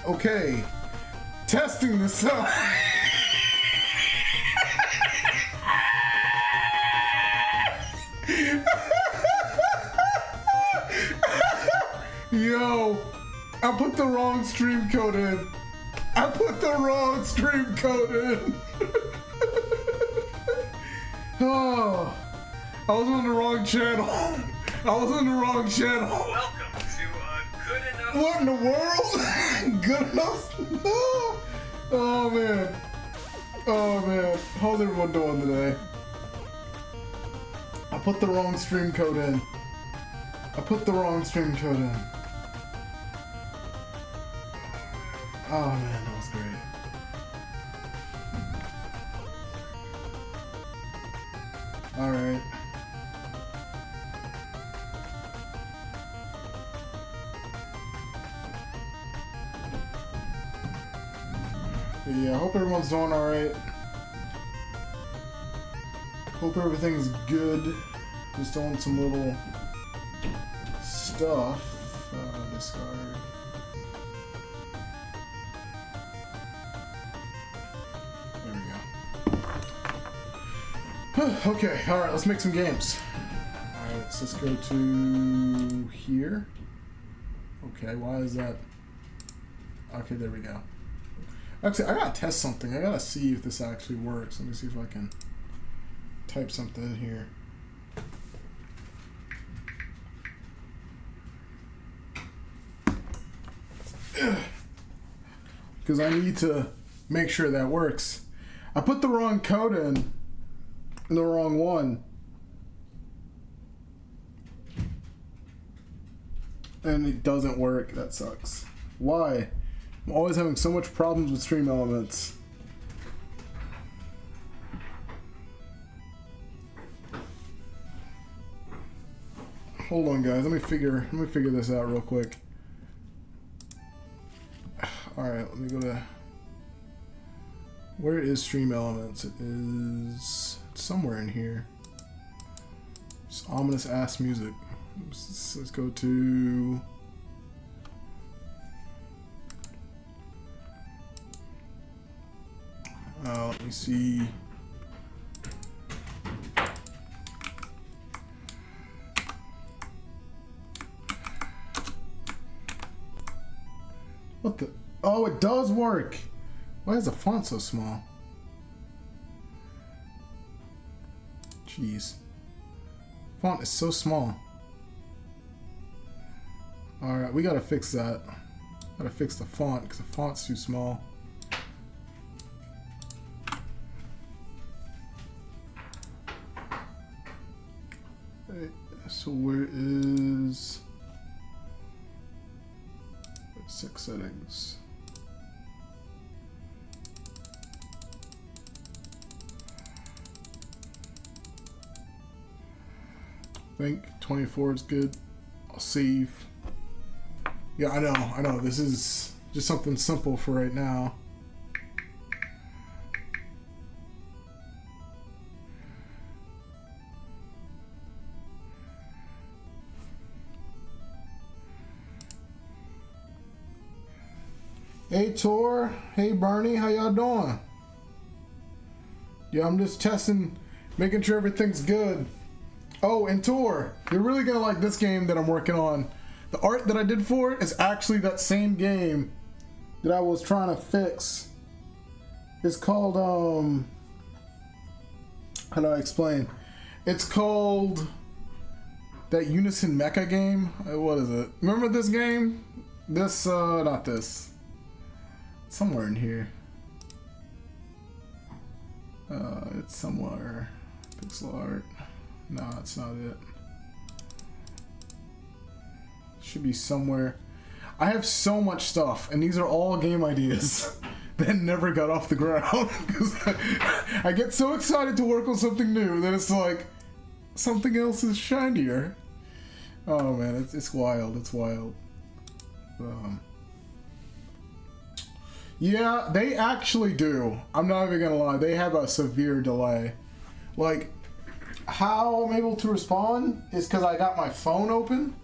Okay. Testing this out. Yo, I put the wrong stream code in. I put the wrong stream code in. Oh, I was on the wrong channel. I was on the wrong channel. Welcome to Good Enough. What in the world? Good enough? Oh man. Oh man. How's everyone doing today? I put the wrong stream code in. I put the wrong stream code in. Oh man, that was great. Alright. Yeah, I hope everyone's doing alright. Hope everything's good. Just doing some little stuff. Discard. There we go. Okay, alright, let's make some games. Alright, so let's go to here. Okay, why is that? Okay, there we go. Actually, I gotta test something. I gotta see if this actually works. Let me see if I can type something in here. Because I need to make sure that works. I put the wrong code in the wrong one. And it doesn't work. That sucks. Why? I'm always having so much problems with Stream Elements. Hold on, guys. Let me figure this out real quick. All right, let me go to. Where is Stream Elements? It is somewhere in here. It's ominous ass music. Let's go to. Let me see. What the? Oh, it does work. Why is the font so small? Jeez. Font is so small. Alright, we gotta fix that. Gotta fix the font because the font's too small. So where is 6 settings? I think 24 is good. I'll save. Yeah, I know. This is just something simple for right now. Hey Tor, hey Bernie, how y'all doing? Yeah, I'm just testing, making sure everything's good. Oh, and Tor, you're really gonna like this game that I'm working on. The art that I did for it is actually that same game that I was trying to fix. It's called, how do I explain? It's called that Unison Mecha game. What is it? Remember this game? This, not this. Somewhere in here. It's somewhere. Pixel art. No, it's not it. Should be somewhere. I have so much stuff, and these are all game ideas that never got off the ground. Because I get so excited to work on something new that it's like something else is shinier. Oh man, it's wild. It's wild. Yeah, they actually do. I'm not even gonna lie. They have a severe delay. Like, how I'm able to respond is because I got my phone open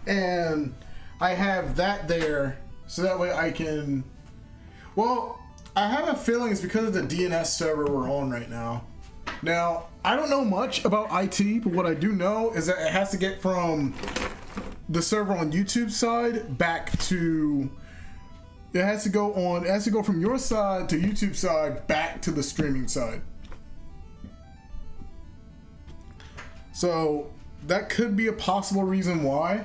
and I have that there So that way I can... Well, I have a feeling it's because of the DNS server we're on right now. Now, I don't know much about IT, but what I do know is that it has to get from the server on YouTube side back to... It has to go from your side to YouTube side back to the streaming side. So that could be a possible reason why.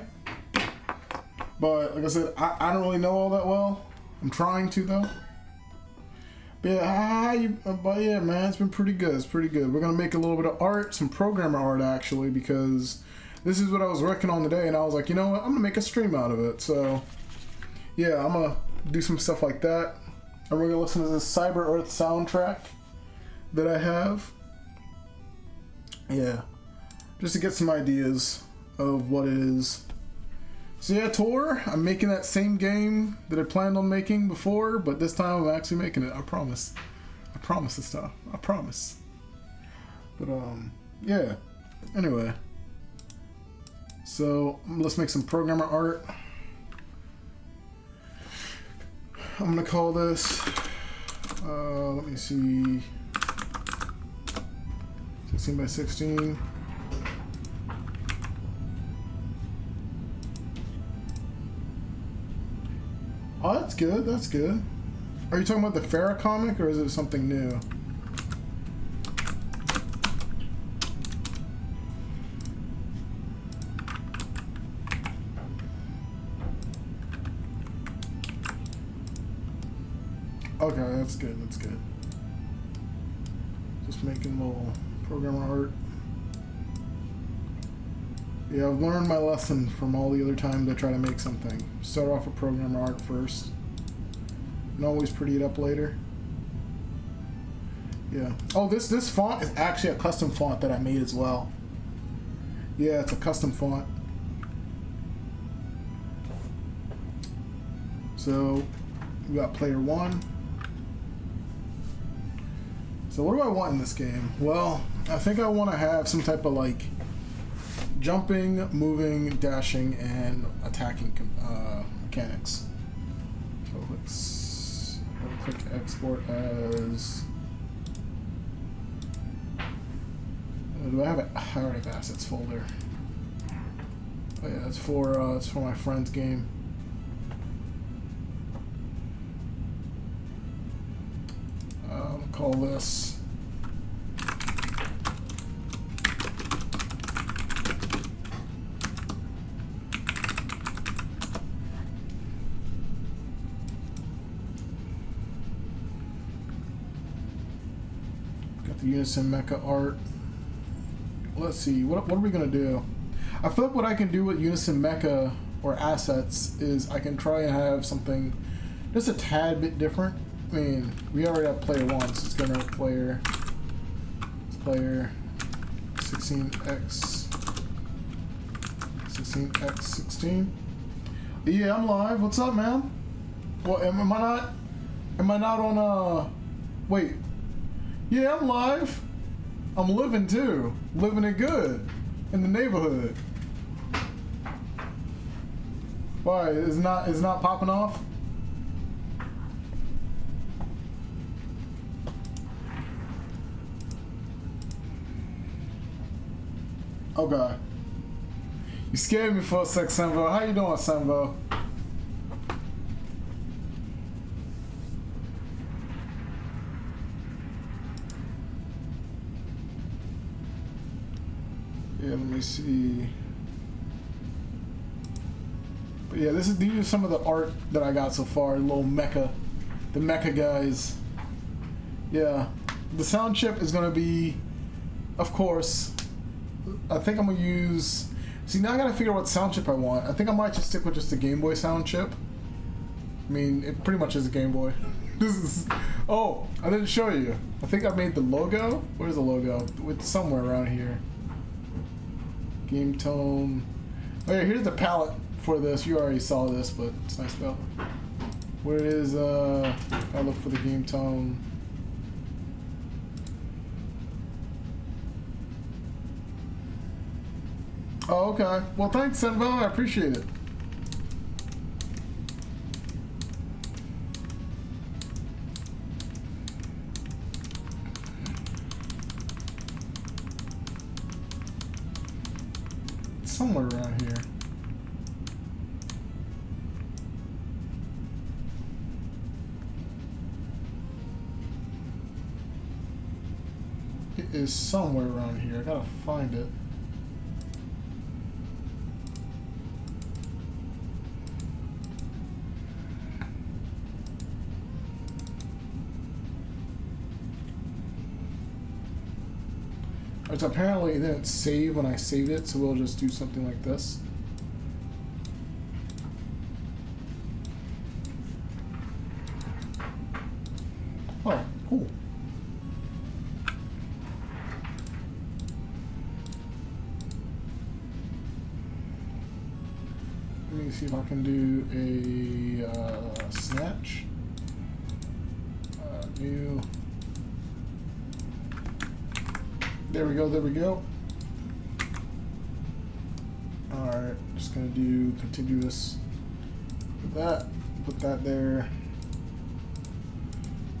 But like I said, I don't really know all that well. I'm trying to though. But yeah, man, it's been pretty good. It's pretty good. We're gonna make a little bit of art, some programmer art actually, because this is what I was working on today, and I was like, you know what, I'm gonna make a stream out of it. So yeah, I'm gonna do some stuff like that. And we're gonna listen to this Cyber Earth soundtrack that I have. Yeah, just to get some ideas of what it is. So yeah, Tor, I'm making that same game that I planned on making before, but this time I'm actually making it. I promise. I promise this time. I promise. But yeah. Anyway. So let's make some programmer art. I'm gonna call this. Let me see. 16 by 16. Oh, that's good. That's good. Are you talking about the Farrah comic, or is it something new? Okay, that's good. That's good. Just making a little programmer art. Yeah, I've learned my lesson from all the other times I try to make something. Start off with programmer art first, and always pretty it up later. Yeah. Oh, this font is actually a custom font that I made as well. Yeah, it's a custom font. So we got player 1. So what do I want in this game? Well, I think I want to have some type of like jumping, moving, dashing, and attacking mechanics. So let's click export as. Do I have it? I already have assets folder. Oh yeah, it's for my friend's game. I'll call this. The Unison Mecha art. Let's see, what are we gonna do? I feel like what I can do with Unison Mecha or assets is I can try and have something just a tad bit different. I mean, we already have player 1, so it's gonna have player 16x 16x16. Yeah, I'm live. What's up, man? Well, am I not on wait. Yeah, I'm live. I'm living too. Living it good in the neighborhood. Why? It's not popping off? Okay. You scared me for a sec, Sembo. How you doing, Sembo? Yeah, let me see. But yeah, these are some of the art that I got so far. The mecha guys. Yeah, the sound chip is gonna be, of course. I think I'm gonna use. See, now I gotta figure out what sound chip I want. I think I might just stick with just the Game Boy sound chip. I mean, it pretty much is a Game Boy. This is. Oh, I didn't show you. I think I made the logo. Where's the logo? It's somewhere around here. Game tone. Oh yeah, here's the palette for this. You already saw this, but it's nice palette. Where it is, I look for the game tone. Oh, okay. Well, thanks, Senvo. I appreciate it. somewhere around here. It is somewhere around here. I gotta find it. Which apparently it didn't save when I saved it, so we'll just do something like this. Oh, cool. Let me see if I can do a snatch. New. There we go, there we go. Alright, just gonna do contiguous with that, put that there.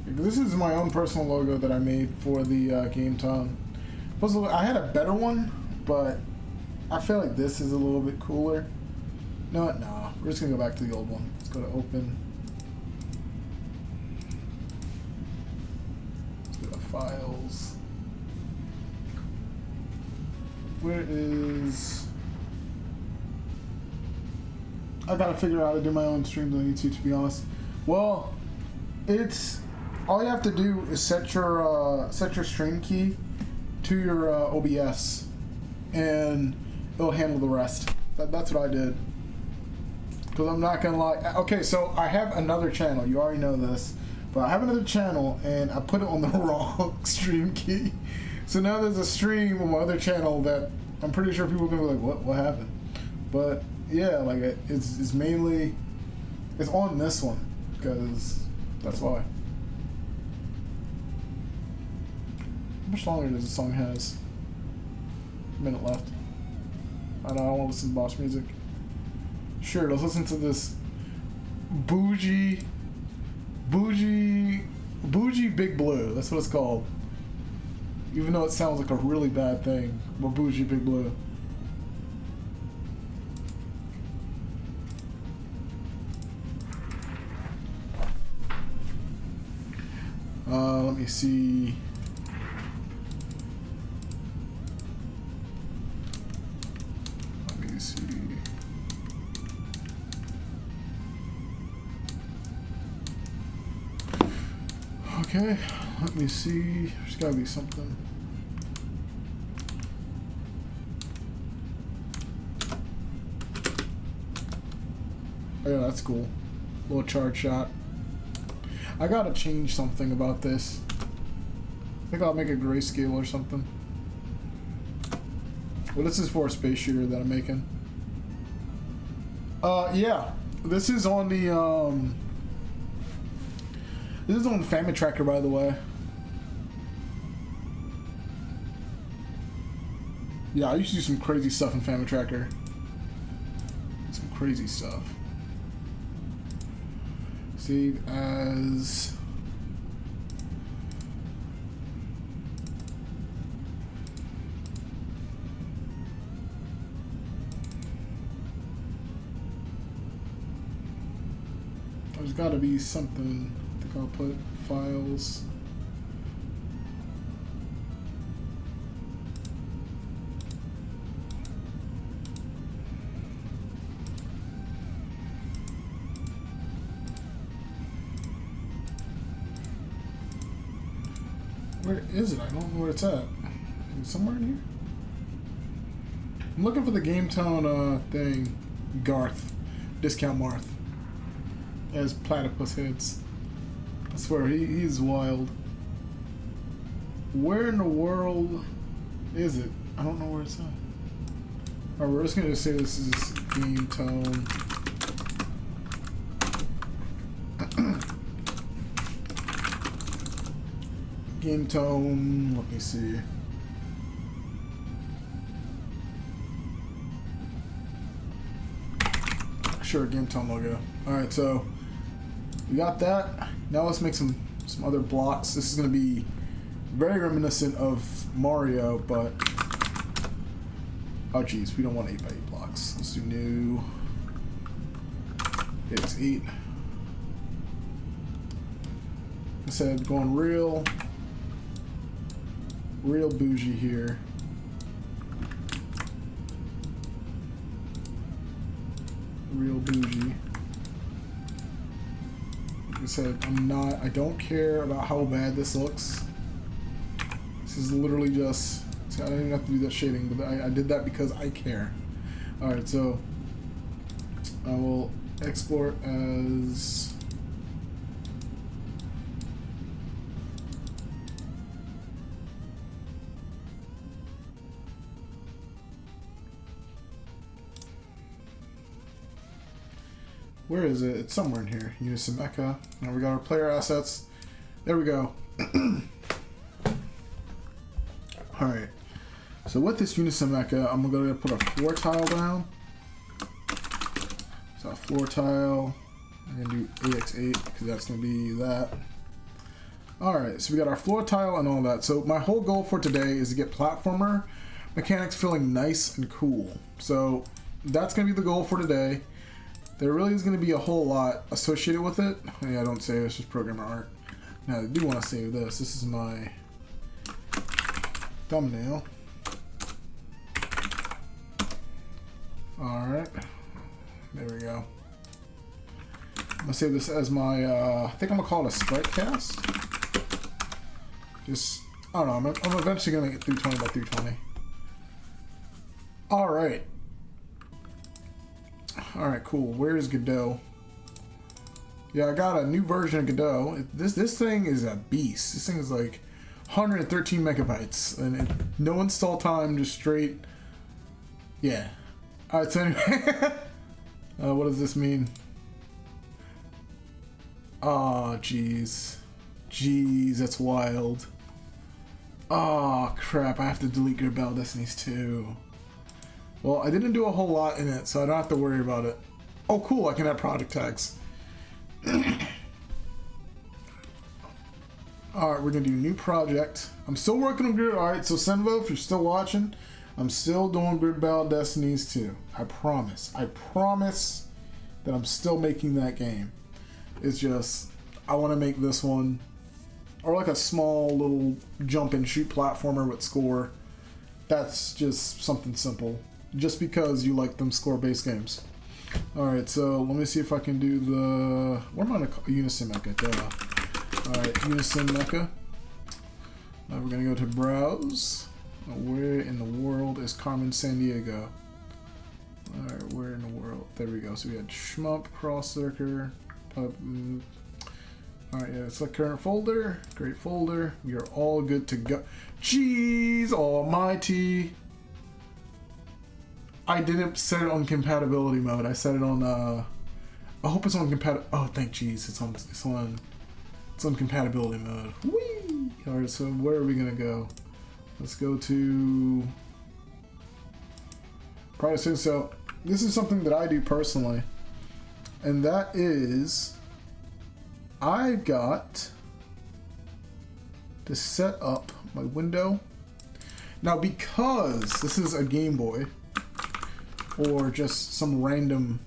This is my own personal logo that I made for the game tone. I had a better one, but I feel like this is a little bit cooler. No, nah, we're just gonna go back to the old one. Let's go to open. Let's go to files. Where is... I gotta figure out how to do my own streams on YouTube, to be honest. Well, it's... all you have to do is set your stream key to your OBS, and it'll handle the rest. That's what I did. Because I'm not gonna lie. Okay, so I have another channel. You already know this, but I have another channel, and I put it on the wrong stream key. So now there's a stream on my other channel that I'm pretty sure people are gonna be like, what happened? But yeah, like it's mainly it's on this one because that's why. How much longer does the song has? A minute left. I don't want to listen to boss music. Sure, let's listen to this bougie Big Blue. That's what it's called. Even though it sounds like a really bad thing, but bougie Big Blue. Let me see. Let me see. Okay, let me see. There's gotta be something. Oh, yeah, that's cool. Little charge shot. I gotta change something about this. I think I'll make a grayscale or something. Well, this is for a space shooter that I'm making. Yeah. This is on the, this is on Family Tracker, by the way. Yeah, I used to do some crazy stuff in Family Tracker. Some crazy stuff. Save as... There's gotta be something. I think I'll put files. Where is it? I don't know where it's at. Is it somewhere in here? I'm looking for the game tone thing. Garth. Discount Marth. As platypus heads. I swear, he's wild. Where in the world is it? I don't know where it's at. Alright, we're just gonna say this is game tone. Game tone, let me see. Sure, game tone logo. Alright, so we got that. Now let's make some other blocks. This is gonna be very reminiscent of Mario, but oh geez, we don't want 8x8 blocks. box. Let's do new. X8. I said going real bougie here. Real bougie. Like I said, I don't care about how bad this looks. This is literally just, see, I didn't even have to do that shading, but I did that because I care. Alright, so I will export as where is it? It's somewhere in here. Unison Mecha. Now we got our player assets. There we go. Alright. So with this Unison Mecha, I'm going to put a floor tile down. So a floor tile. I'm going to do AX8 because that's going to be that. Alright, so we got our floor tile and all that. So my whole goal for today is to get platformer mechanics feeling nice and cool. So that's going to be the goal for today. There really is going to be a whole lot associated with it. Yeah, don't save, it's just programmer art. Now I do want to save this. This is my thumbnail. Alright. There we go. I'm going to save this as my, I think I'm going to call it a sprite cast. Just, I don't know, I'm eventually going to make it 320 by 320. Alright. Alright, cool. Where is Godot? Yeah, I got a new version of Godot. This thing is a beast. This thing is like 113 megabytes. And no install time, just straight. Yeah. Alright, so anyway. What does this mean? Oh, jeez. Jeez, that's wild. Oh, crap. I have to delete Godot Destinies too. Well, I didn't do a whole lot in it, so I don't have to worry about it. Oh, cool, I can add project tags. Alright, we're gonna do new project. I'm still working on Grid. Alright, so Senvo, if you're still watching, I'm still doing Grid Battle Destinies 2. I promise. I promise that I'm still making that game. It's just, I want to make this one, or like a small little jump and shoot platformer with score. That's just something simple. Just because you like them score-based games. Alright, so let me see if I can do the... What am I going to call? Unison Mecha, duh. Alright, Unison Mecha. Now we're going to go to Browse. Where in the world is Carmen Sandiego? Alright, where in the world? There we go. So we had Shmup, Cross Circuit. Alright, yeah, select current folder. Great folder. We are all good to go. Jeez almighty. I didn't set it on compatibility mode. I set it on I hope it's on compatible. Oh, thank jeez. It's on compatibility mode. Whee! Alright, so where are we gonna go? Let's go to pricing. So this is something that I do personally. And that is I've got to set up my window. Now, because this is a Game Boy, or just some random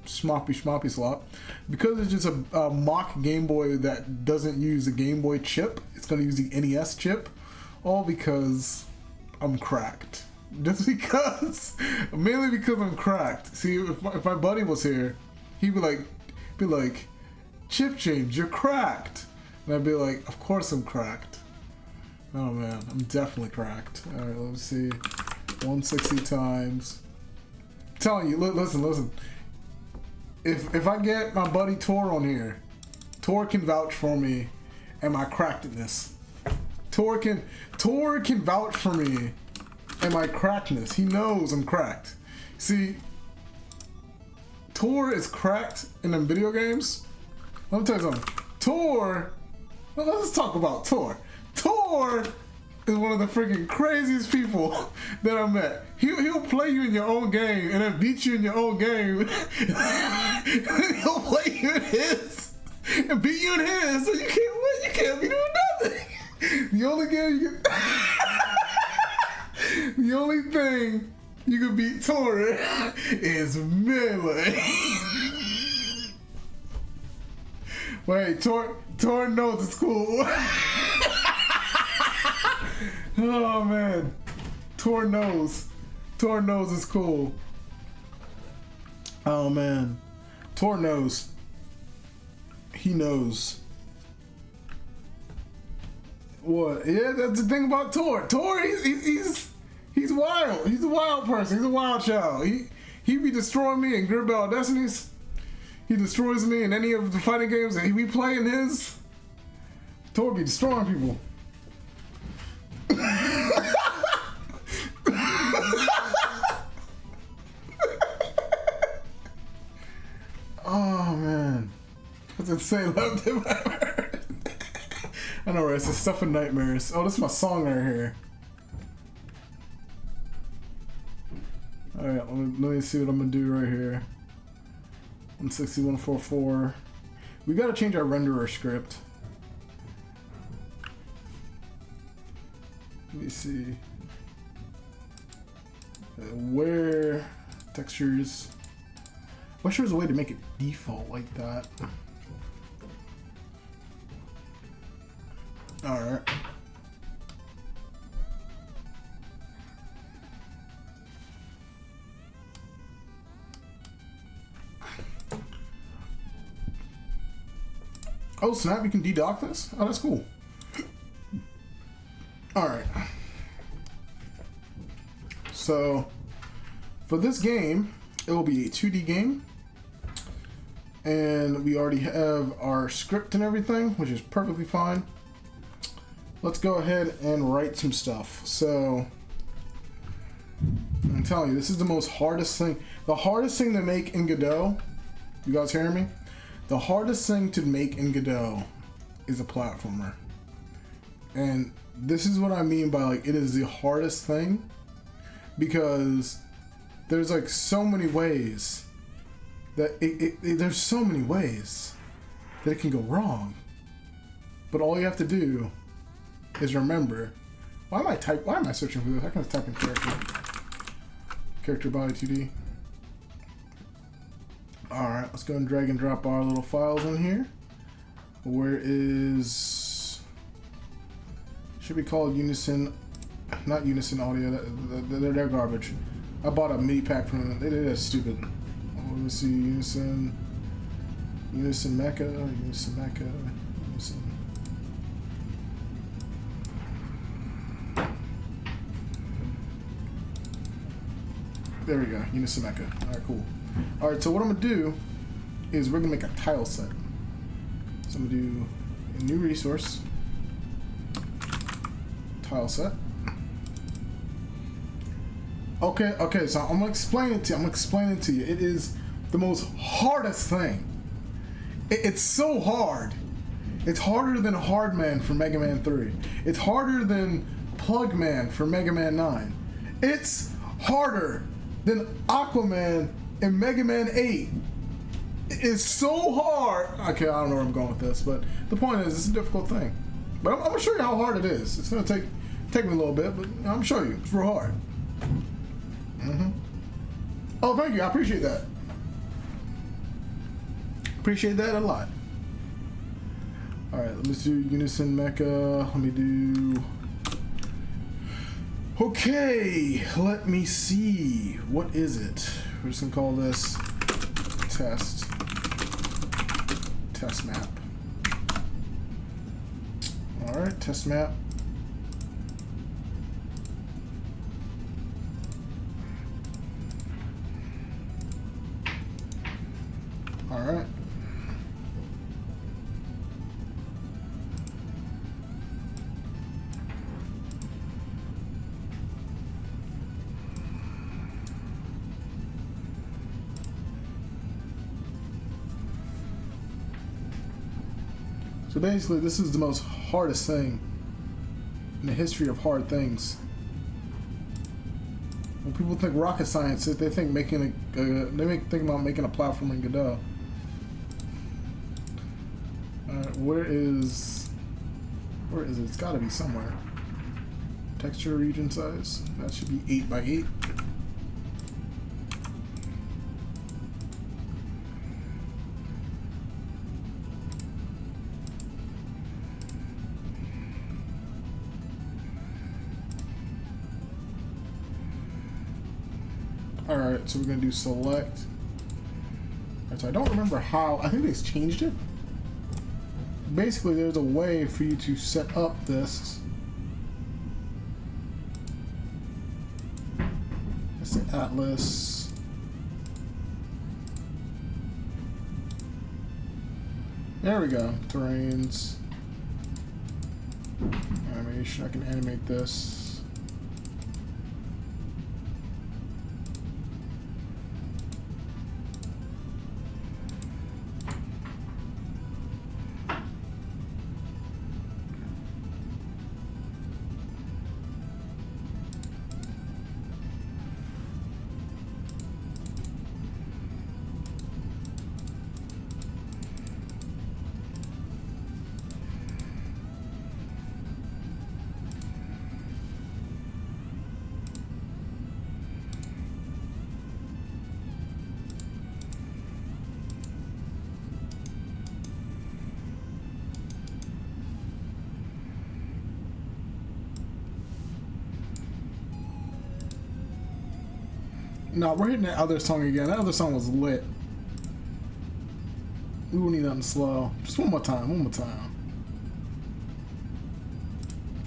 schmoppy slop, because it's just a mock Game Boy that doesn't use the Game Boy chip, it's going to use the NES chip, all because I'm cracked. Just because, mainly because I'm cracked. See, if my buddy was here, he'd be like, Chip James, you're cracked. And I'd be like, of course I'm cracked. Oh man, I'm definitely cracked. Alright, let's see. 160 times. I'm telling you, listen. If I get my buddy Tor on here, Tor can vouch for me and my crackedness. Tor can vouch for me and my crackedness. He knows I'm cracked. See, Tor is cracked in them video games. Let me tell you something. Tor, well, let's talk about Tor. Tor is one of the freaking craziest people that I met. He'll play you in your own game and then beat you in your own game. He'll play you in his and beat you in his, so you can't win. You can't be doing nothing. The only game you can... The only thing You can beat Tor is melee. Wait, Tor knows it's cool. Oh man, Tor knows it's cool. Oh man, Tor knows. He knows. What? Yeah, that's the thing about Tor. Tor, he's wild. He's a wild person. He's a wild child. He be destroying me in Grid Battle Destinies. He destroys me in any of the fighting games that we play in his. Tor be destroying people. Oh man, that's insane. Love him. I know, right? It's the stuff of nightmares. Oh, this is my song right here. All right, let me see what I'm gonna do right here. 160.144. We gotta change our renderer script. Let me see. Where textures? I wish there was a way to make it default like that. All right. Oh snap! You can de-dock this. Oh, that's cool. All right. So, for this game, it will be a 2D game. And we already have our script and everything, which is perfectly fine. Let's go ahead and write some stuff. So, I'm telling you, this is the most hardest thing. The hardest thing to make in Godot, you guys hearing me? The hardest thing to make in Godot is a platformer. And this is what I mean by like, it is the hardest thing because there's like so many ways that there's so many ways that it can go wrong. But all you have to do is remember. Why am I searching for this? I can just type in character body 2D. Alright, let's go and drag and drop our little files in here. Where is... should be called Unison... not Unison Audio, they're garbage. I bought a MIDI pack from them, they're stupid. Let me see, Unison Mecha, Unison... There we go, Unison Mecha. Alright, cool. Alright, so what I'm going to do is we're going to make a tile set. So I'm going to do a new resource, tile set. Okay, so I'm going to explain it to you. It is the most hardest thing. It's so hard. It's harder than Hardman for Mega Man 3. It's harder than Plugman for Mega Man 9. It's harder than Aquaman in Mega Man 8. It's so hard. Okay, I don't know where I'm going with this, but the point is, it's a difficult thing. But I'm gonna show you how hard it is. It's gonna take me a little bit, but I'm gonna show you. It's real hard. Oh, thank you. I appreciate that. Appreciate that a lot. All right, let me do Unison Mecha. Let me do. Okay, let me see. What is it? We're just gonna call this test map. All right, test map. All right. So basically, this is the most hardest thing in the history of hard things. When people think rocket science, they think think about making a platform in Godot. Alright, where is it? It's got to be somewhere. Texture region size. That should be 8 by 8. Alright, so we're gonna do select. Alright, so I don't remember how. I think they changed it. Basically, there's a way for you to set up this. Let's say Atlas. There we go. Terrains. Animation. I can animate this. No, we're hitting that other song again. That other song was lit. We will need nothing slow. Just one more time, one more time.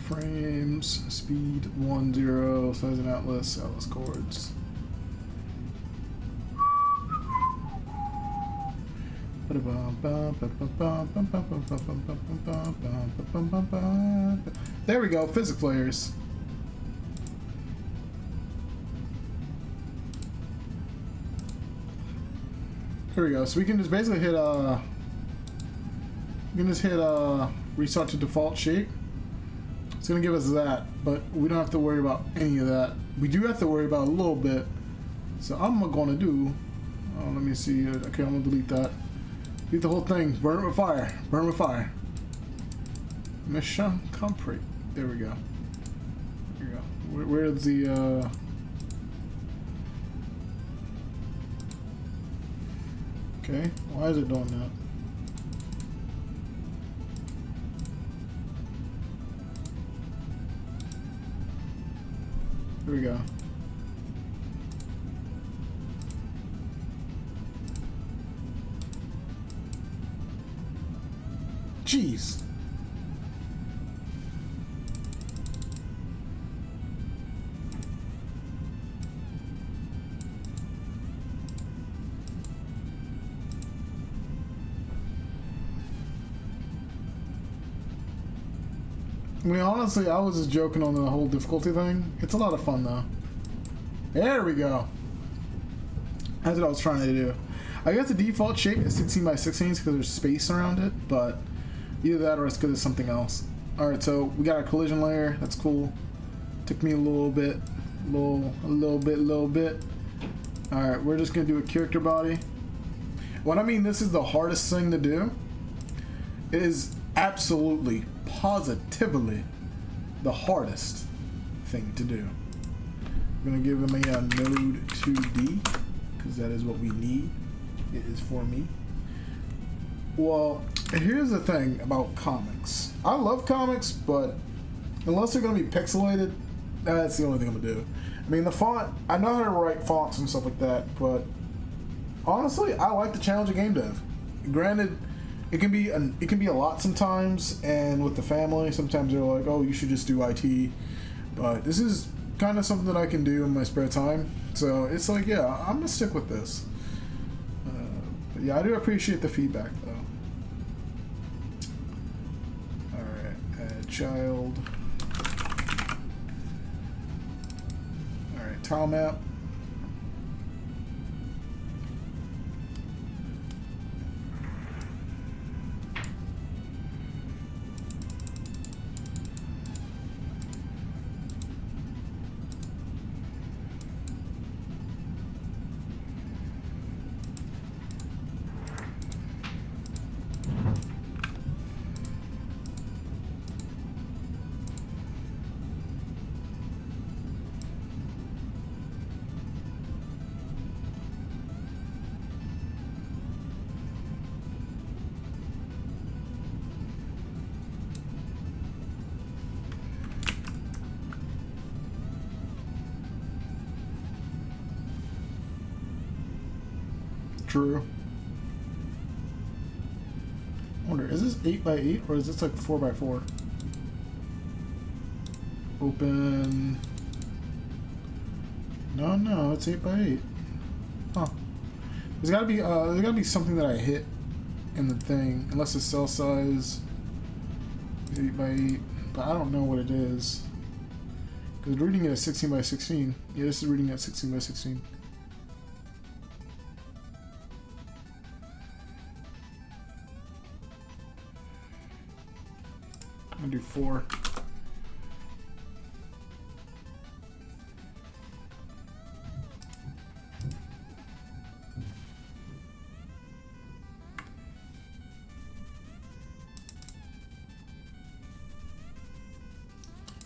Frames, speed 10, size and atlas chords. There we go, physics players. Here we go. So we can just basically hit restart to default shape. It's gonna give us that, but we don't have to worry about any of that. We do have to worry about a little bit. So I'm gonna do. Oh, let me see. Okay, I'm gonna delete that. Delete the whole thing. Burn it with fire. Burn it with fire. Mission complete. There we go. There we go. Where's the? Okay, why is it doing that? Here we go. Jeez. I mean, honestly, I was just joking on the whole difficulty thing. It's a lot of fun, though. There we go. That's what I was trying to do. I guess the default shape is 16 by 16 because there's space around it, but either that or it's because it's something else. Alright, so we got our collision layer. That's cool. Took me a little bit. A little bit. Alright, we're just going to do a character body. When I mean this is the hardest thing to do, it is absolutely, positively the hardest thing to do. I'm going to give him a node 2D because that is what we need. It is for me. Well, here's the thing about comics. I love comics, but unless they're going to be pixelated, that's the only thing I'm going to do. I mean, the font, I know how to write fonts and stuff like that, but honestly, I like the challenge of game dev. Granted, it can be a lot sometimes, and with the family, sometimes they're like, oh, you should just do IT. But this is kind of something that I can do in my spare time. So it's like, yeah, I'm going to stick with this. But yeah, I do appreciate the feedback, though. Alright, add child. Alright, tile map. True. I wonder, is this 8x8 or is this like 4x4? Open. No, it's 8x8. Huh. There's gotta be something that I hit in the thing, unless the cell size is 8x8, but I don't know what it is. Because reading it at 16x16. Yeah, this is reading at 16x16. I'm gonna do 4.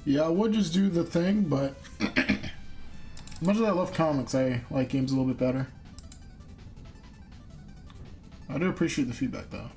Yeah, I would just do the thing, but as much as I love comics, I like games a little bit better. I do appreciate the feedback, though.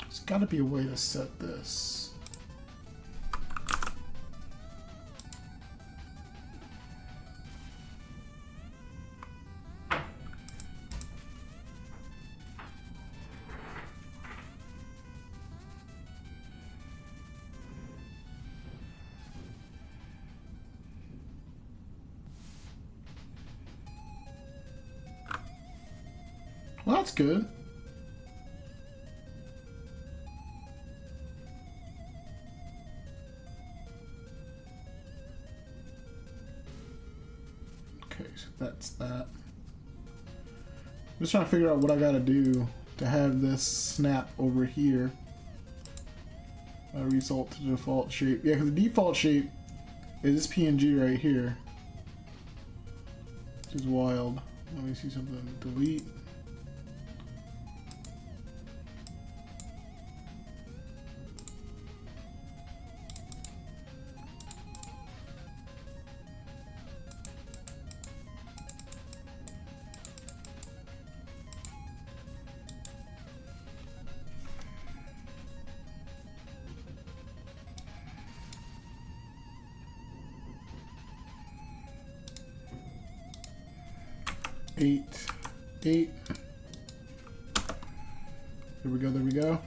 There's got to be a way to set this. Well, that's good. Okay, so that's that. I'm just trying to figure out what I gotta do to have this snap over here. Result to default shape. Yeah, because the default shape is this PNG right here. Which is wild. Let me see something. Delete. Eight. There we go, there we go.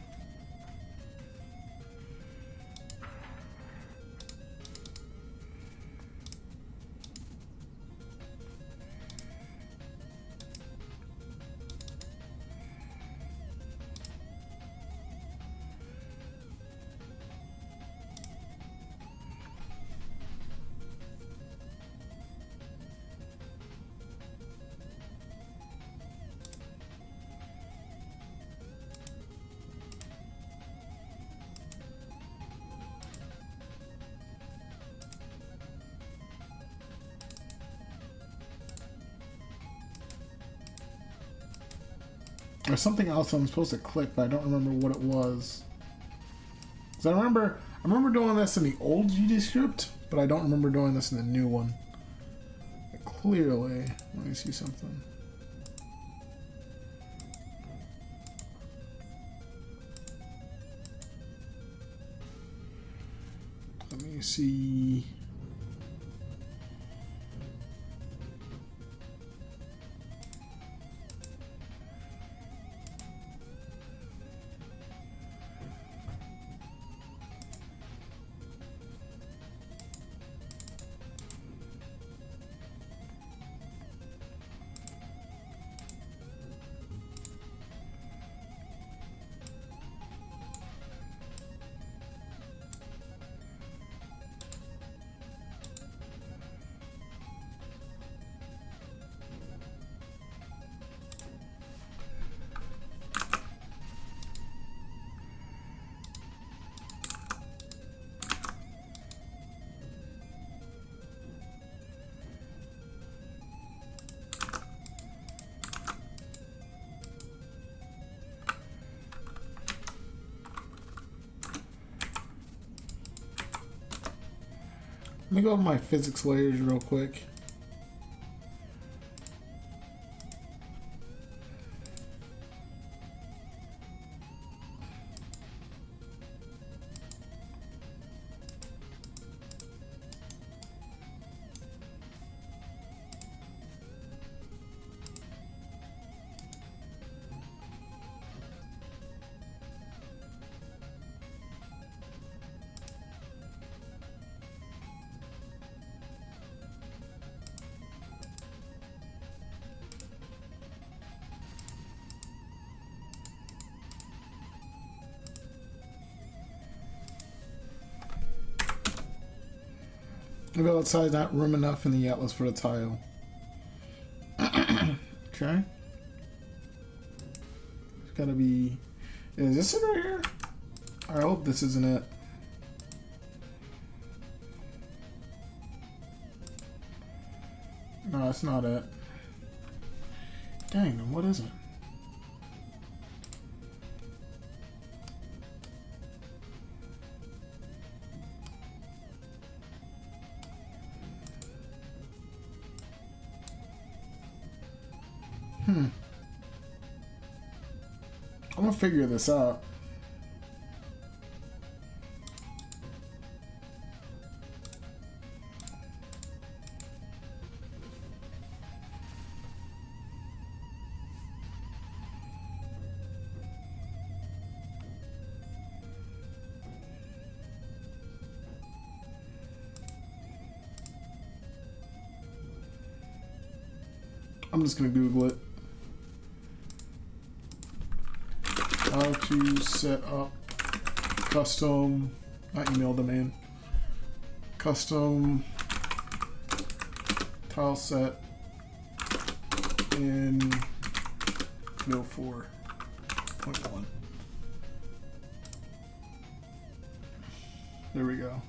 There's something else I'm supposed to click, but I don't remember what it was. Cause I remember doing this in the old GD script, but I don't remember doing this in the new one. But clearly, let me see something. Let me see. Let me go to my physics layers real quick. Maybe outside not room enough in the atlas for the tile. Okay. It's gotta be. Is this it right here? I hope this isn't it. No, that's not it. Dang, then what is it? I'm gonna figure this out. I'm just gonna Google it. How to set up custom, not email domain, custom tile set in Godot 4.1. There we go.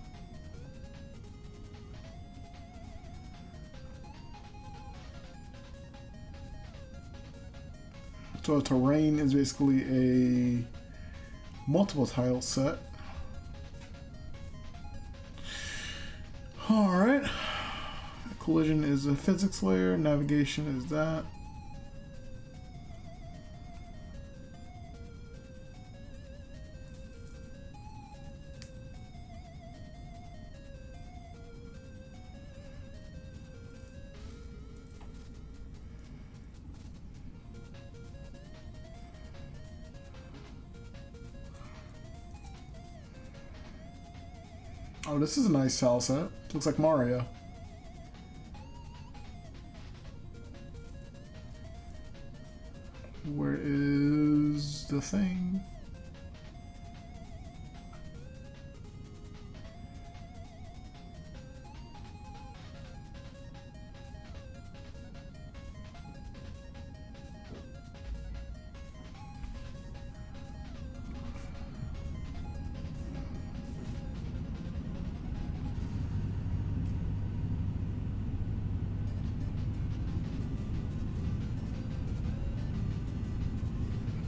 So a terrain is basically a multiple tile set. Alright. Collision is a physics layer, navigation is that. Oh, this is a nice tile set. Looks like Mario. Where is the thing?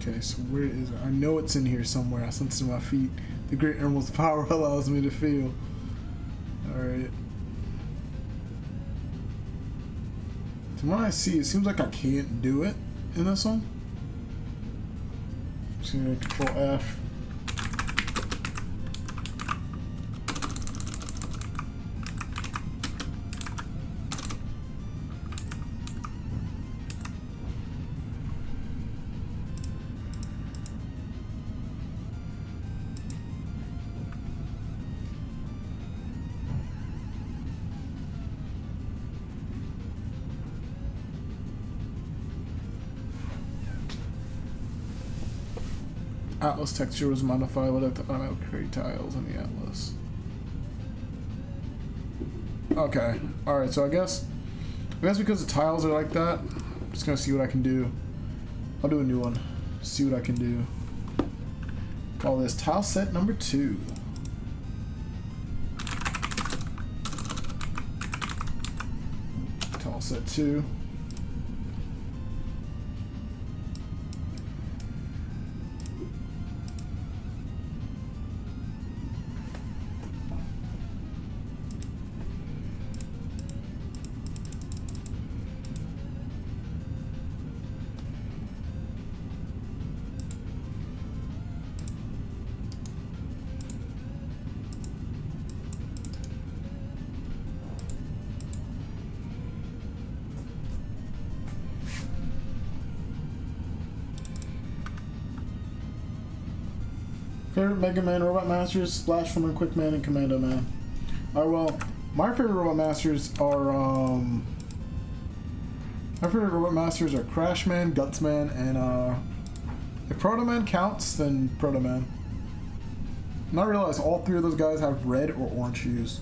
Okay, so where is it? I know it's in here somewhere. I sense it in my feet. The great emerald's power allows me to feel. Alright. From what I see, it seems like I can't do it in this one. I'm just gonna control F. Atlas texture was modified with the automatic create tiles in the atlas. Okay, alright, so I guess because the tiles are like that, I'm just gonna see what I can do. I'll do a new one. See what I can do. Call this tile set number 2. Tile set 2. Favorite Mega Man, Robot Masters, Splash Woman, Quick Man, and Commando Man. Alright, well, my favorite Robot Masters are, Crash Man, Guts Man, and, if Proto Man counts, then Proto Man. And I realize all three of those guys have red or orange shoes.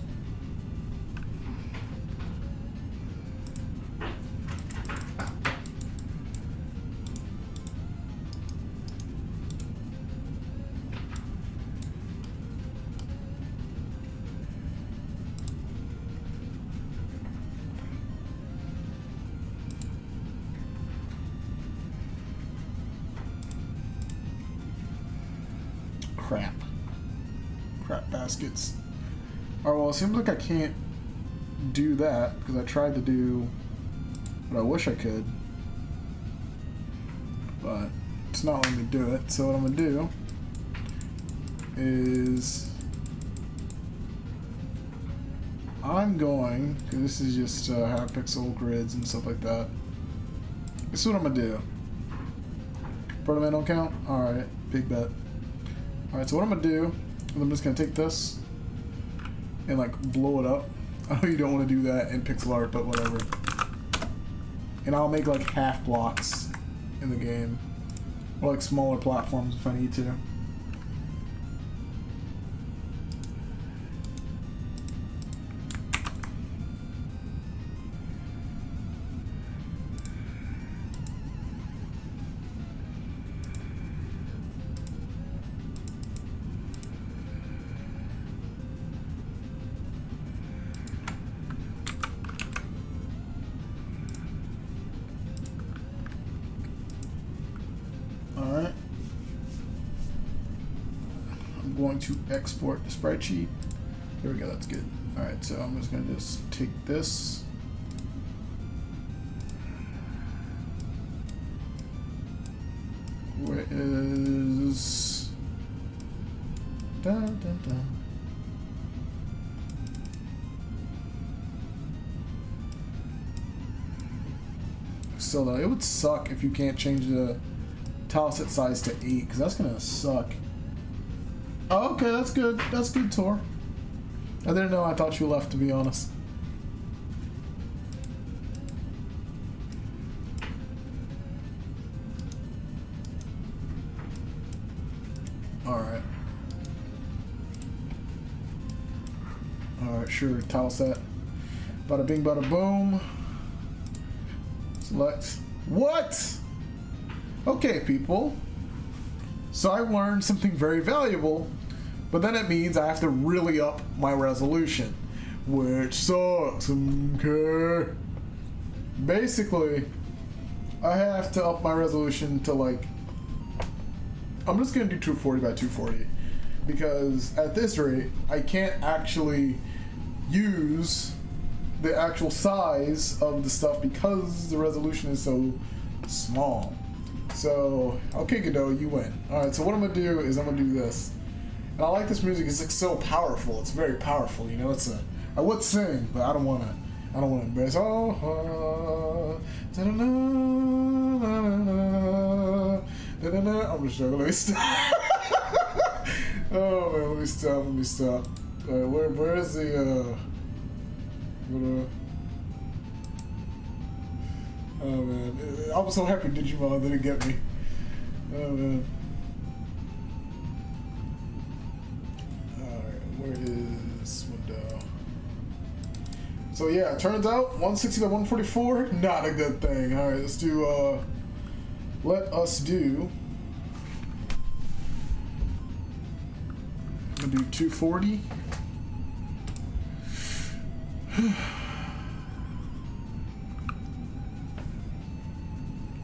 Crap baskets. Alright, well, it seems like I can't do that because I tried to do what I wish I could, but it's not letting me do it. So what I'm gonna do is I'm going, because this is just half pixel grids and stuff like that. This is what I'm gonna do. Proto Man don't count? Alright, big bet. Alright, so what I'm gonna do is I'm just gonna take this and like blow it up. I know you don't want to do that in pixel art, but whatever. And I'll make like half blocks in the game, or like smaller platforms if I need to. Alright. I'm going to export the sprite sheet. There we go, that's good. Alright, so I'm just going to just take this. Where is... Dun, dun, dun. Still though, it would suck if you can't change the tile set size to 8, because that's gonna suck. Oh, okay, that's good. That's good, Tor. I didn't know. I thought you left, to be honest. Alright. Alright, sure. Tile set. Bada bing, bada boom. Select. What? Okay, people. So I learned something very valuable, but then it means I have to really up my resolution, which sucks. Okay. Basically, I have to up my resolution to like, I'm just gonna do 240 by 240, because at this rate, I can't actually use the actual size of the stuff because the resolution is so small. So, okay, Godot, you win. Alright, so what I'm going to do is I'm going to do this. And I like this music. It's like so powerful. It's very powerful, you know. It's a... I would sing, but I don't want to embarrass. Oh, I'm just joking. Let me stop. Oh, man, let me stop. Alright, where's the, Oh man, I was so happy Digimon didn't get me. Oh man. Alright, where is window? So yeah, it turns out 160 by 144, not a good thing. Alright, let's do, let us do... I'm gonna do 240.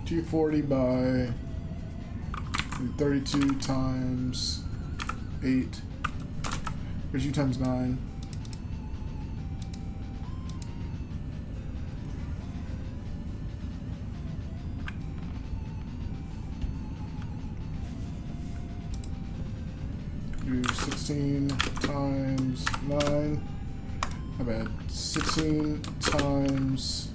240 by 32 times 8, 32 times 9. Do 16 times 9. My bad. 16 times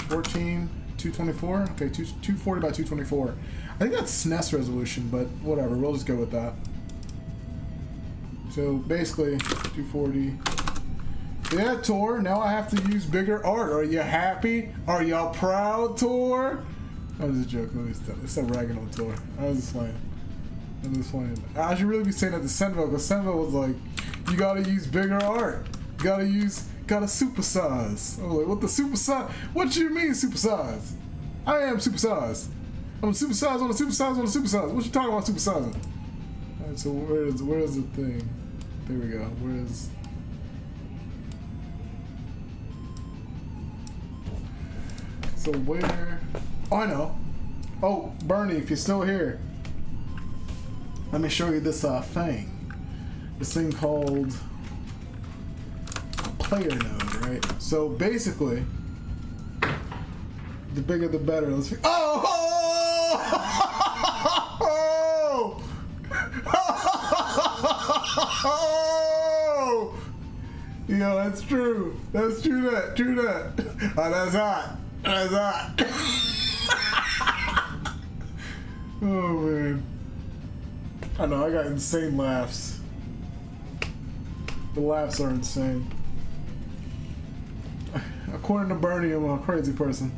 14. 224? Okay, 240 by 224. I think that's SNES resolution, but whatever, we'll just go with that. So basically, 240. Yeah, Tor, now I have to use bigger art. Are you happy? Are y'all proud, Tor? That was a joke. Let me stop ragging on Tor. I was just playing. I should really be saying that to Senvo, because Senvo was like, you gotta use bigger art. You gotta supersize. I was like, what the supersize? What do you mean supersize? I am supersize. I'm supersize on a supersize on a supersize. What you talking about supersizing? Alright, so where's the thing? There we go. Where's... So where... Oh, I know. Oh, Bernie, if you're still here, let me show you this thing. This thing called player node, right? So basically, the bigger the better. Let's see. Oh! Oh! Yo, that's true. That's true. True that. Oh, that's hot. That's hot. Oh man. I know, I got insane laughs. The laughs are insane. According to Bernie, I'm a crazy person.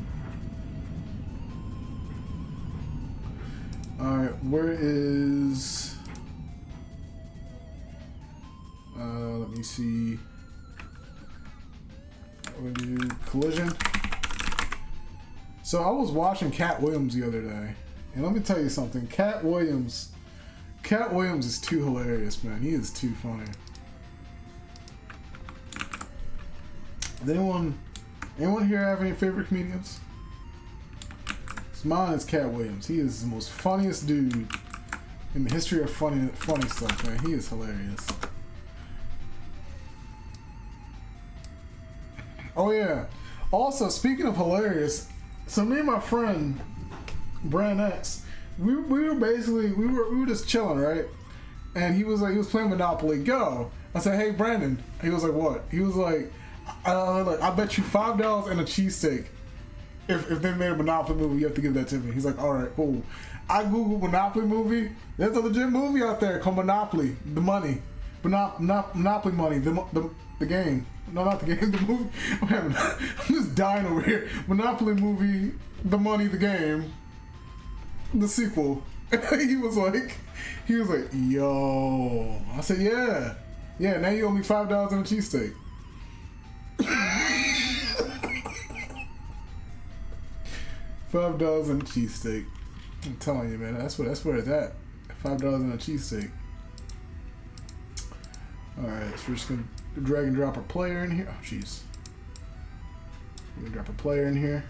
Alright, where is... let me see. We'll do collision. So I was watching Cat Williams the other day, and let me tell you something. Cat Williams is too hilarious, man. He is too funny. Does anyone here have any favorite comedians? Mine is Cat Williams. He is the most funniest dude in the history of funny stuff, man. He is hilarious. Oh yeah. Also, speaking of hilarious, so me and my friend Brand X, we were just chilling, right? And he was playing Monopoly Go. I said, hey Brandon. He was like, what? He was like, I bet you $5 and a cheesesteak. If they made a Monopoly movie, you have to give that to me. He's like, all right, cool. I googled Monopoly movie. There's a legit movie out there called Monopoly, the money, Monopoly money, the game. No, not the game, the movie. I'm just dying over here. Monopoly movie, the money, the game, the sequel. he was like, yo. I said, yeah. Now you owe me $5 and a cheesesteak. $5 and a cheesesteak. I'm telling you, man, that's where it's at. $5 and a cheesesteak. Alright, so we're just gonna drag and drop a player in here. Oh jeez. We're gonna drop a player in here.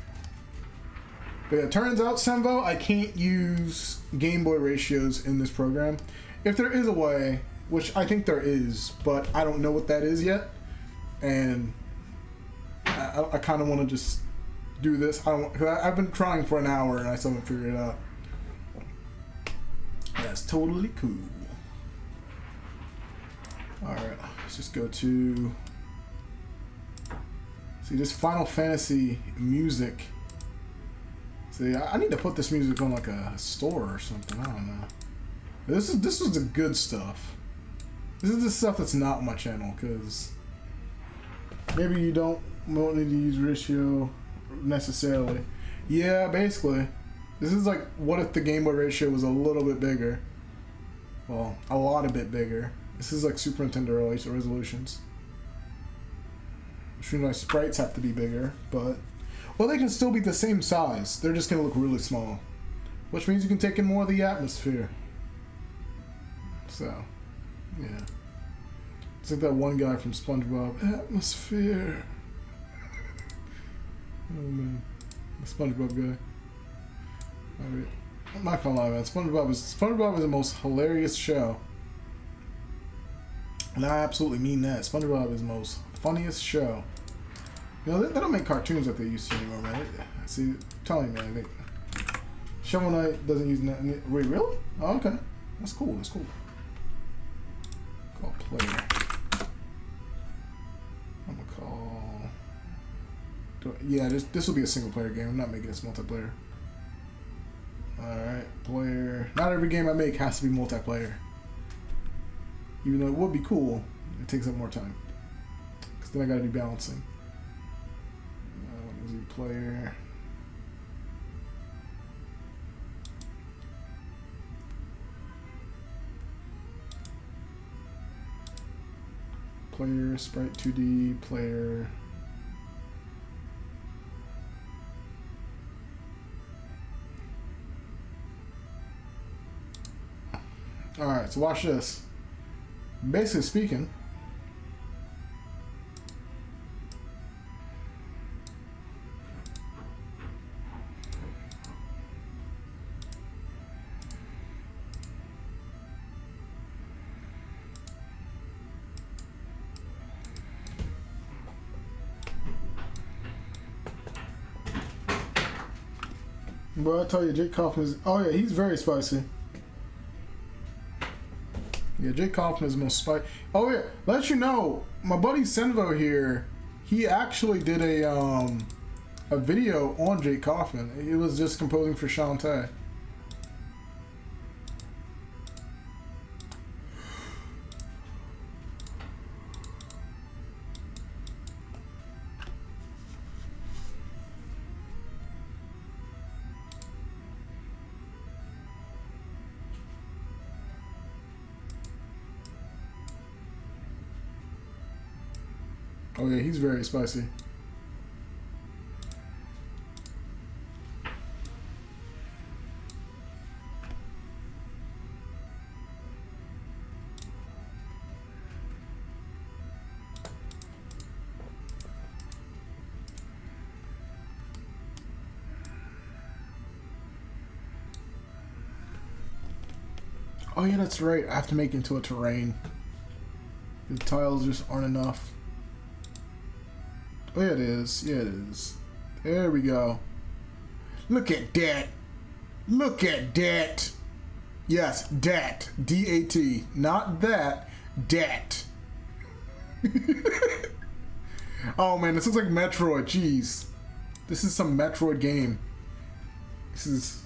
But yeah, it turns out, Semvo, I can't use Game Boy ratios in this program. If there is a way, which I think there is, but I don't know what that is yet. And I kind of want to just do this. I've been trying for an hour and I still haven't figured it out. That's totally cool. Alright, let's just go to... See, this Final Fantasy music. See, I need to put this music on like a store or something. I don't know. This was the good stuff. This is the stuff that's not on my channel, because maybe you don't need to use ratio necessarily. Yeah, basically. This is like, what if the Game Boy ratio was a little bit bigger? Well, a lot a bit bigger. This is like Super Nintendo resolutions. Which means my sprites have to be bigger, but... Well, they can still be the same size. They're just going to look really small. Which means you can take in more of the atmosphere. So, yeah. It's like that one guy from SpongeBob. Atmosphere. Oh man. The SpongeBob guy. Alright. I'm not gonna lie, man. SpongeBob is the most hilarious show. And I absolutely mean that. SpongeBob is the most funniest show. You know, they don't make cartoons like they used to anymore, man. See, I'm telling you, man. Shovel Knight doesn't use that. Wait, really? Oh, okay. That's cool. That's cool. Call player. I'm gonna call Yeah, this will be a single player game. I'm not making this multiplayer. Alright, player. Not every game I make has to be multiplayer. Even though it would be cool, it takes up more time. Because then I gotta do balancing. What is it, player? Player, sprite 2D, player. Alright, so watch this. Basically speaking, bro, I tell you, Jake Kaufman is. Oh yeah, he's very spicy. Yeah, Jake Kaufman is the most spicy. Oh yeah, let you know, my buddy Senvo here, he actually did a video on Jake Kaufman. He was just composing for Shantae. Oh yeah, he's very spicy. Oh yeah, that's right. I have to make it into a terrain. The tiles just aren't enough. Oh yeah, it is. Yeah, it is. There we go. Look at that. Look at that. Yes, dat. D-A-T. Not that. Dat. Oh man, this looks like Metroid. Jeez. This is some Metroid game. This is...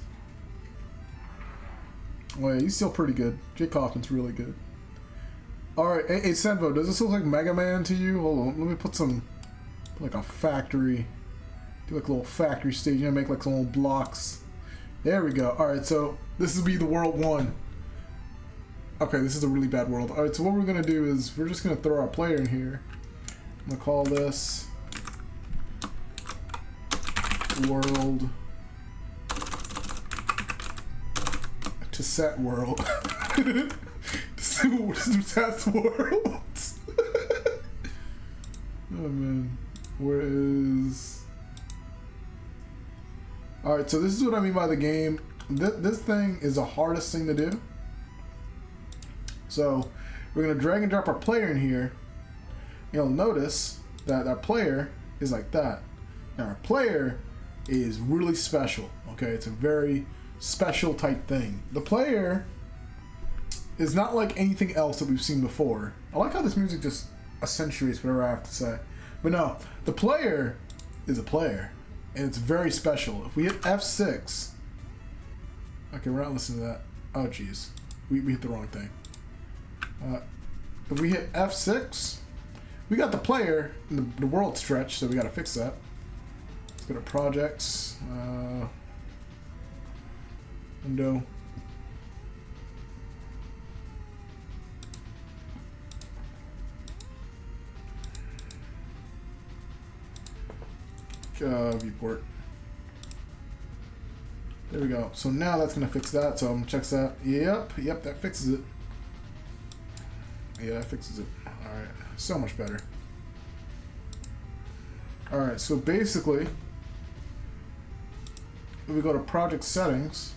Oh yeah, he's still pretty good. Jake Kaufman's really good. Alright, hey Senvo, does this look like Mega Man to you? Hold on, let me put some... like a factory. Do like a little factory stage. You know, make like some little blocks. There we go. Alright, so this will be the world 1. Okay, this is a really bad world. Alright, so what we're gonna do is we're just gonna throw our player in here. I'm gonna call this world to set world. to test worlds. Oh man. Where is... Alright, so this is what I mean by the game. This thing is the hardest thing to do. So, we're going to drag and drop our player in here. You'll notice that our player is like that. Now, our player is really special. Okay, it's a very special type thing. The player is not like anything else that we've seen before. I like how this music just accentuates whatever I have to say. But no, the player is a player, and it's very special. If we hit F6, okay, we're not listening to that. Oh, jeez, we hit the wrong thing. If we hit F6, we got the player in the world stretch, so we got to fix that. Let's go to projects, window. Viewport. There we go. So now that's gonna fix that. So I'm gonna check that. Yep, that fixes it. Yeah, that fixes it. All right, so much better. All right, so basically, if we go to project settings.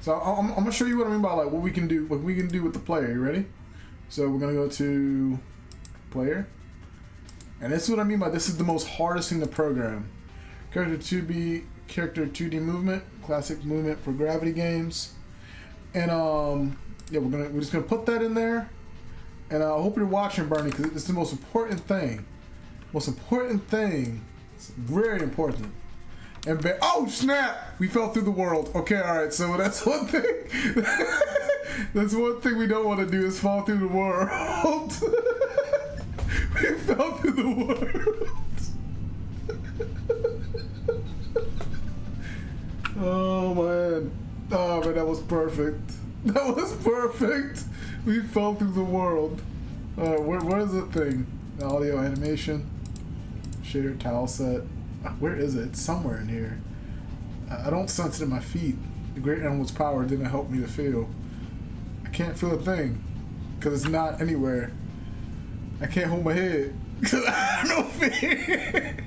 So I'm gonna show you what I mean by like what we can do with the player. You ready? So we're gonna go to player. And this is what I mean by this is the most hardest thing to program. Character 2D movement, classic movement for gravity games. And yeah, we're just gonna put that in there. And I hope you're watching, Bernie, because it's the most important thing. Most important thing. It's very important. And oh snap! We fell through the world. Okay, all right. So that's one thing. That's one thing we don't want to do is fall through the world. We fell through the world. Oh man. Oh man, that was perfect. That was perfect. We fell through the world. Where is the thing? The audio animation. Shader tile set. Where is it? It's somewhere in here. I don't sense it in my feet. The great animal's power didn't help me to feel. I can't feel a thing. Because it's not anywhere. I can't hold my head. Because I have no fear.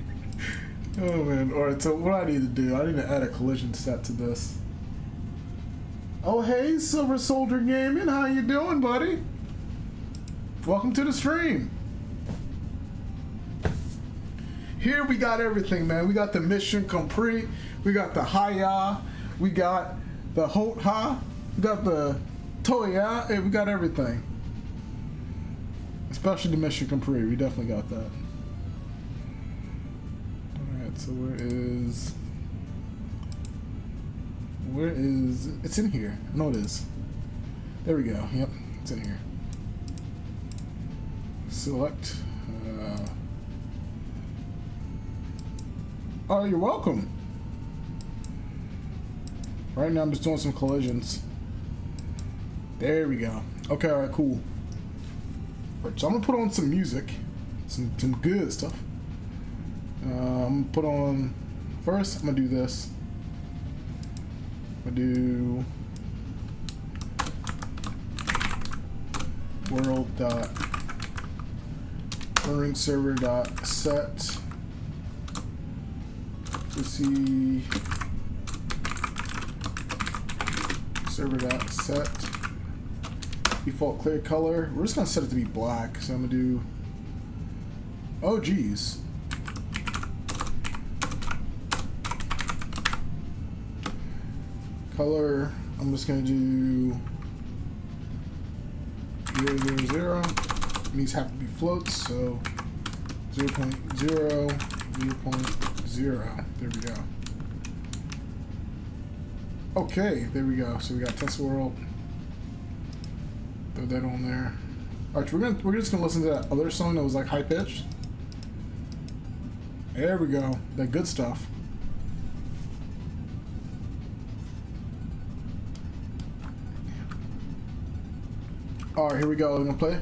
Oh man. Alright, so what I need to do, I need to add a collision set to this. Oh hey, Silver Soldier Gaming, how you doing, buddy? Welcome to the stream. Here we got everything, man. We got the mission complete. We got the Haya. We got the Hot Ha. We got the Toya. And we got everything. Especially the mission complete. We definitely got that. Alright, so where is it's in here. I know it is. There we go. Yep, it's in here. Select. Oh, you're welcome. Right now I'm just doing some collisions. There we go. Okay, alright, cool. Right, so I'm gonna put on some music. Some good stuff. I'm gonna put on first, I'm gonna do this. I'm gonna do world.learningserver.set to see server.set default clear color. We're just gonna set it to be black, so I'm gonna do oh geez. Color, I'm just gonna do 0, 0, 0. These have to be floats, so 0, 0.0, 0.0. There we go. Okay, there we go. So we got test world. Throw that on there. Alright, we're just gonna listen to that other song that was like high pitched. There we go. That good stuff. Alright, here we go. We're gonna play.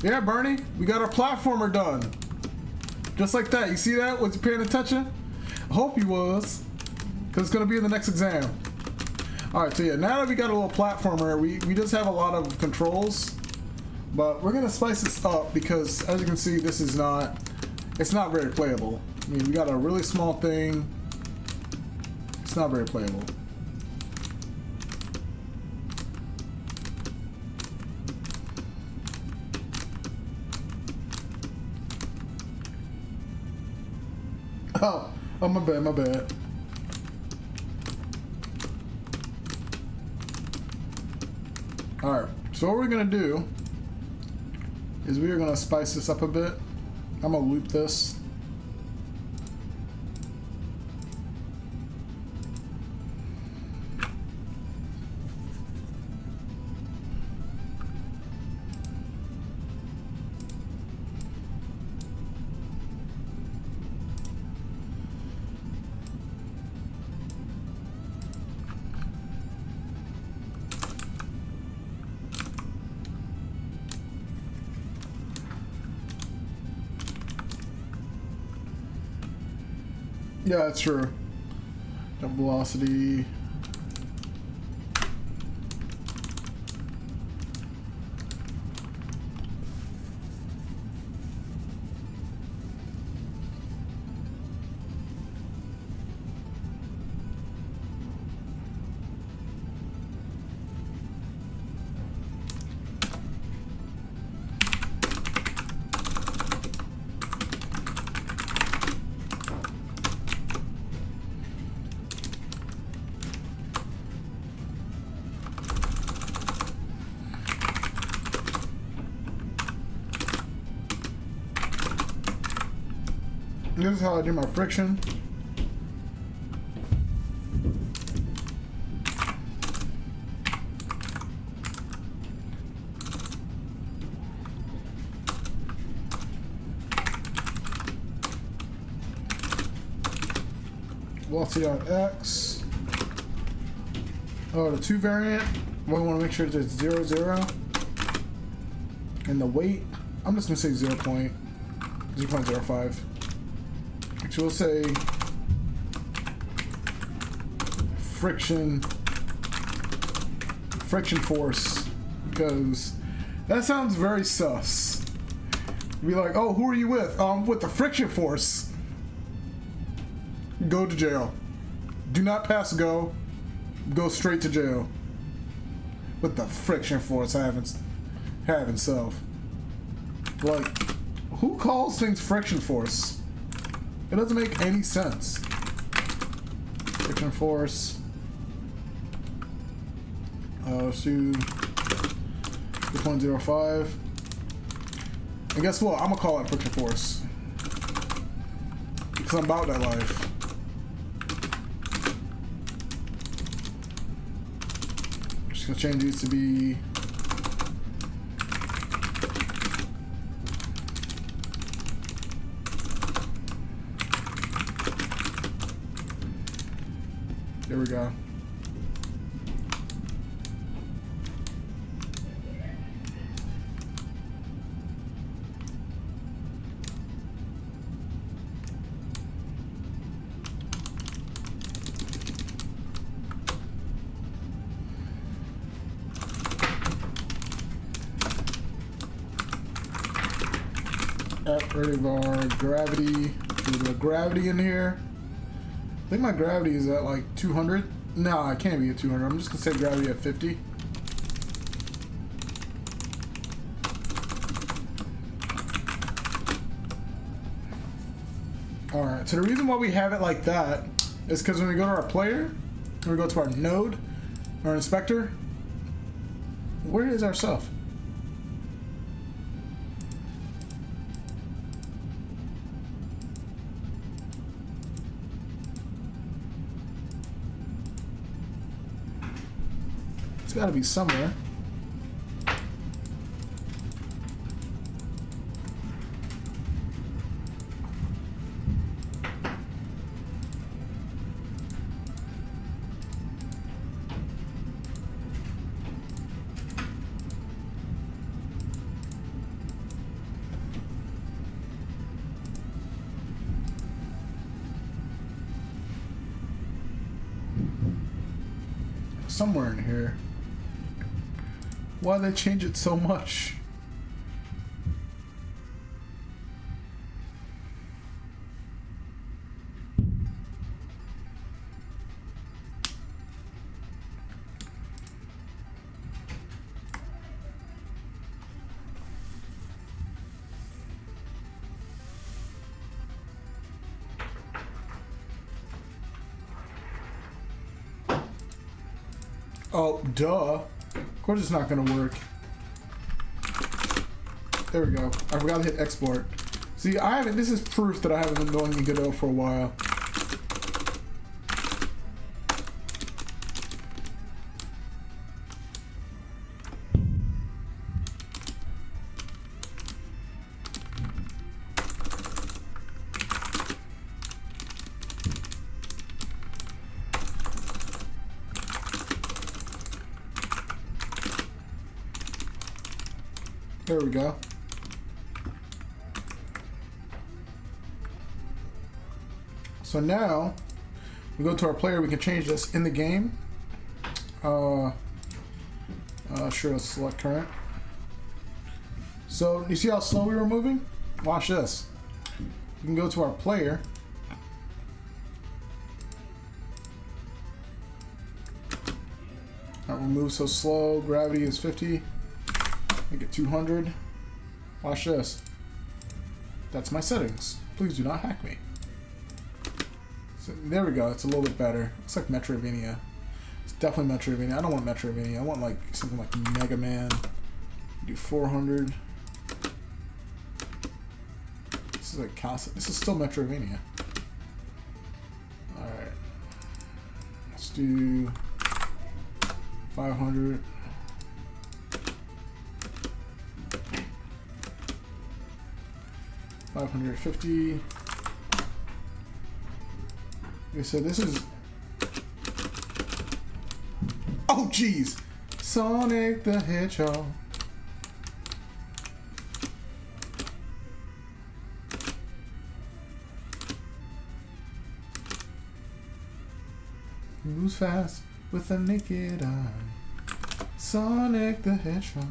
Yeah, Bernie, we got our platformer done. Just like that. You see that? Was you paying attention? I hope you was. Because it's gonna be in the next exam. Alright, so yeah, now that we got a little platformer, we just have a lot of controls. But we're gonna spice this up because as you can see, this is not, it's not very playable. I mean, we got a really small thing. It's not very playable. Oh, my bad, my bad. Alright, so what we're gonna do is we are gonna spice this up a bit. I'm gonna loop this. Yeah, that's true. Jump velocity. This is how I do my friction. Velocity on X. Oh, the 2 variant. We want to make sure there's 0, 0. And the weight, I'm just going to say 0.05. Actually, we'll say friction force, because that sounds very sus. Be like, oh, who are you with? With the friction force. Go to jail. Do not pass go. Go straight to jail. With the friction force having self. Like, who calls things friction force? It doesn't make any sense. Friction force. Let's do 2.05. And guess what? I'm gonna call it friction force. Because I'm about that life. Just gonna change these to be there we go. Ready of our gravity. There's a gravity in here. I think my gravity is at like 200. No, I can't be at 200. I'm just gonna say gravity at 50. Alright, so the reason why we have it like that is because when we go to our player, when we go to our node, our inspector, where is our stuff? It's got to be somewhere. Somewhere in here. Why they change it so much? Oh, duh. Of course it's not gonna work. There we go. I forgot to hit export. See, I haven't, this is proof that I haven't been going in Godot for a while. There we go. So now we go to our player. We can change this in the game. Sure, let's select current. So you see how slow we were moving? Watch this. We can go to our player. We'll move so slow. Gravity is 50. Make it 200. Watch this. That's my settings. Please do not hack me. So there we go. It's a little bit better. It's like Metroidvania. It's definitely Metroidvania. I don't want Metroidvania. I want like something like Mega Man. Do 400. This is like Casa. This is still Metrovania. Alright. Let's do 500. $550. Okay, so this is. Oh, jeez! Sonic the Hedgehog. Moves fast with a naked eye. Sonic the Hedgehog.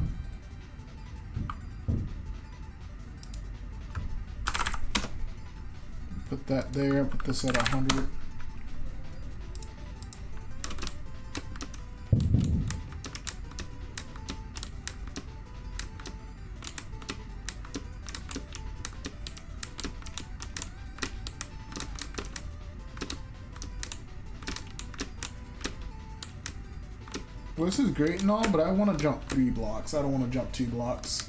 Put that there, put this at 100. Well, this is great and all, but I want to jump 3 blocks. I don't want to jump 2 blocks.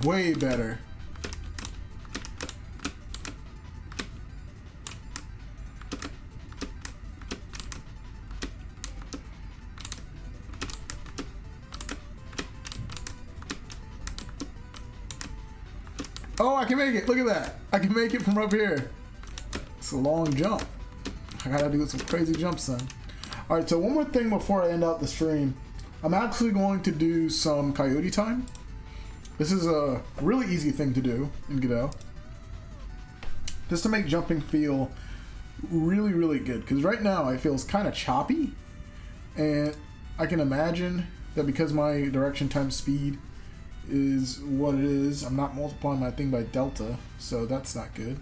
Way better. Oh, I can make it. Look at that. I can make it from up here. It's a long jump. I gotta do some crazy jumps then. Alright, so one more thing before I end out the stream. I'm actually going to do some coyote time. This is a really easy thing to do in Godot. Just to make jumping feel really, really good. Because right now it feels kind of choppy. And I can imagine that because my direction times speed is what it is, I'm not multiplying my thing by delta. So that's not good.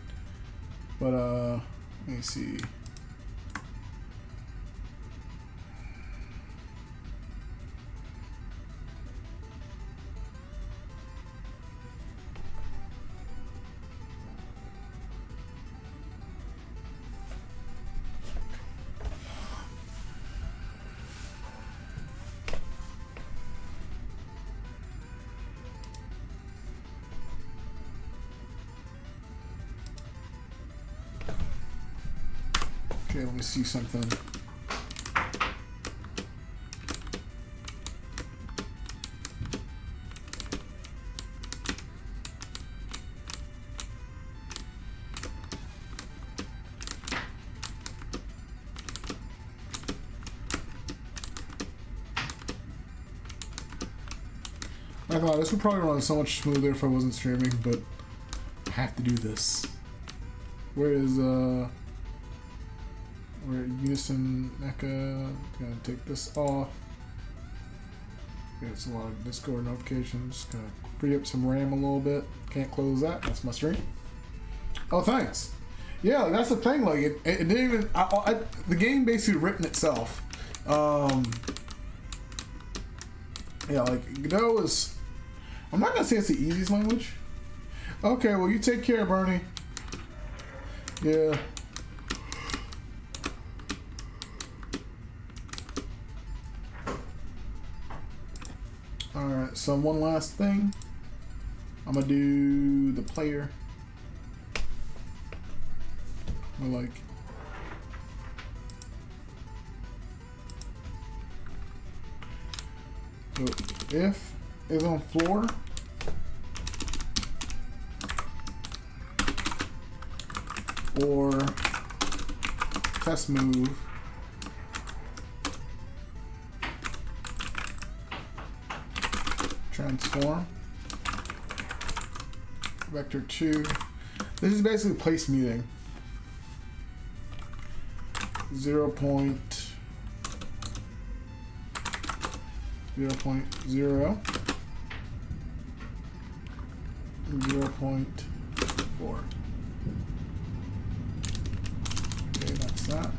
But let me see. Okay, let me see something. I thought this would probably run so much smoother if I wasn't streaming, but I have to do this. Where is we're Unison Mecha. Gonna take this off. It's a lot of Discord notifications. Gonna free up some RAM a little bit. Can't close that. That's my stream. Oh, thanks. Yeah, that's the thing. Like it didn't even. The game basically written itself. Yeah, like Godot is. I'm not gonna say it's the easiest language. Okay, well you take care, Bernie. Yeah. Alright, so one last thing. I'm gonna do the player. Like so if is on floor, or test move transform vector 2. This is basically place muting. 0.0 0.0 0.4. Okay, that's that.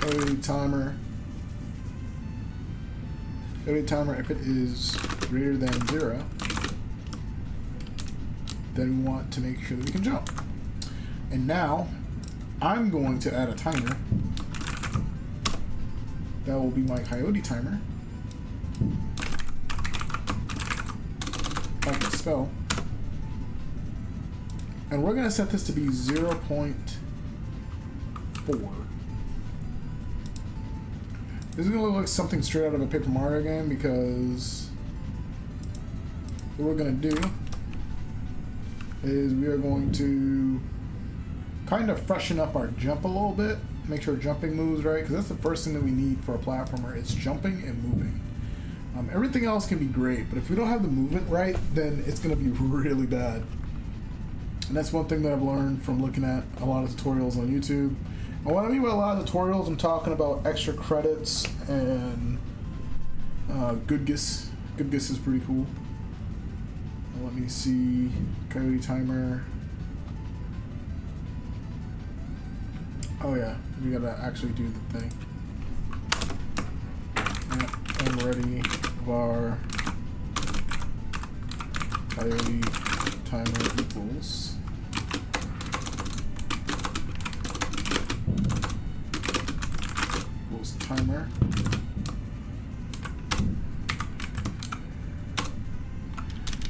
Coyote timer. Coyote timer, if it is greater than 0, then we want to make sure that we can jump. And now, I'm going to add a timer. That will be my coyote timer. If I can spell. And we're going to set this to be 0.4. This is going to look like something straight out of a Paper Mario game, because what we're going to do is we are going to kind of freshen up our jump a little bit, make sure jumping moves right, because that's the first thing that we need for a platformer. It's jumping and moving. Everything else can be great, but if we don't have the movement right, then it's going to be really bad. And that's one thing that I've learned from looking at a lot of tutorials on YouTube. And what I mean by a lot of tutorials, I'm talking about extra credits and Godot. Godot is pretty cool. Let me see. Coyote timer. Oh yeah, we gotta actually do the thing. Yeah, and ready. Var coyote timer equals timer.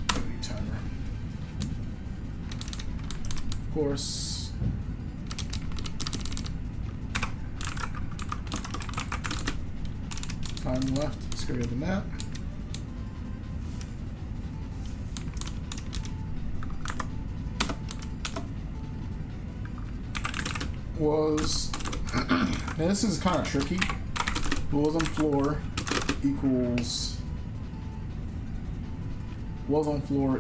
Coyote timer. Of course. Time left, it's greater than that. Was now this is kind of tricky. Was on floor equals is on floor.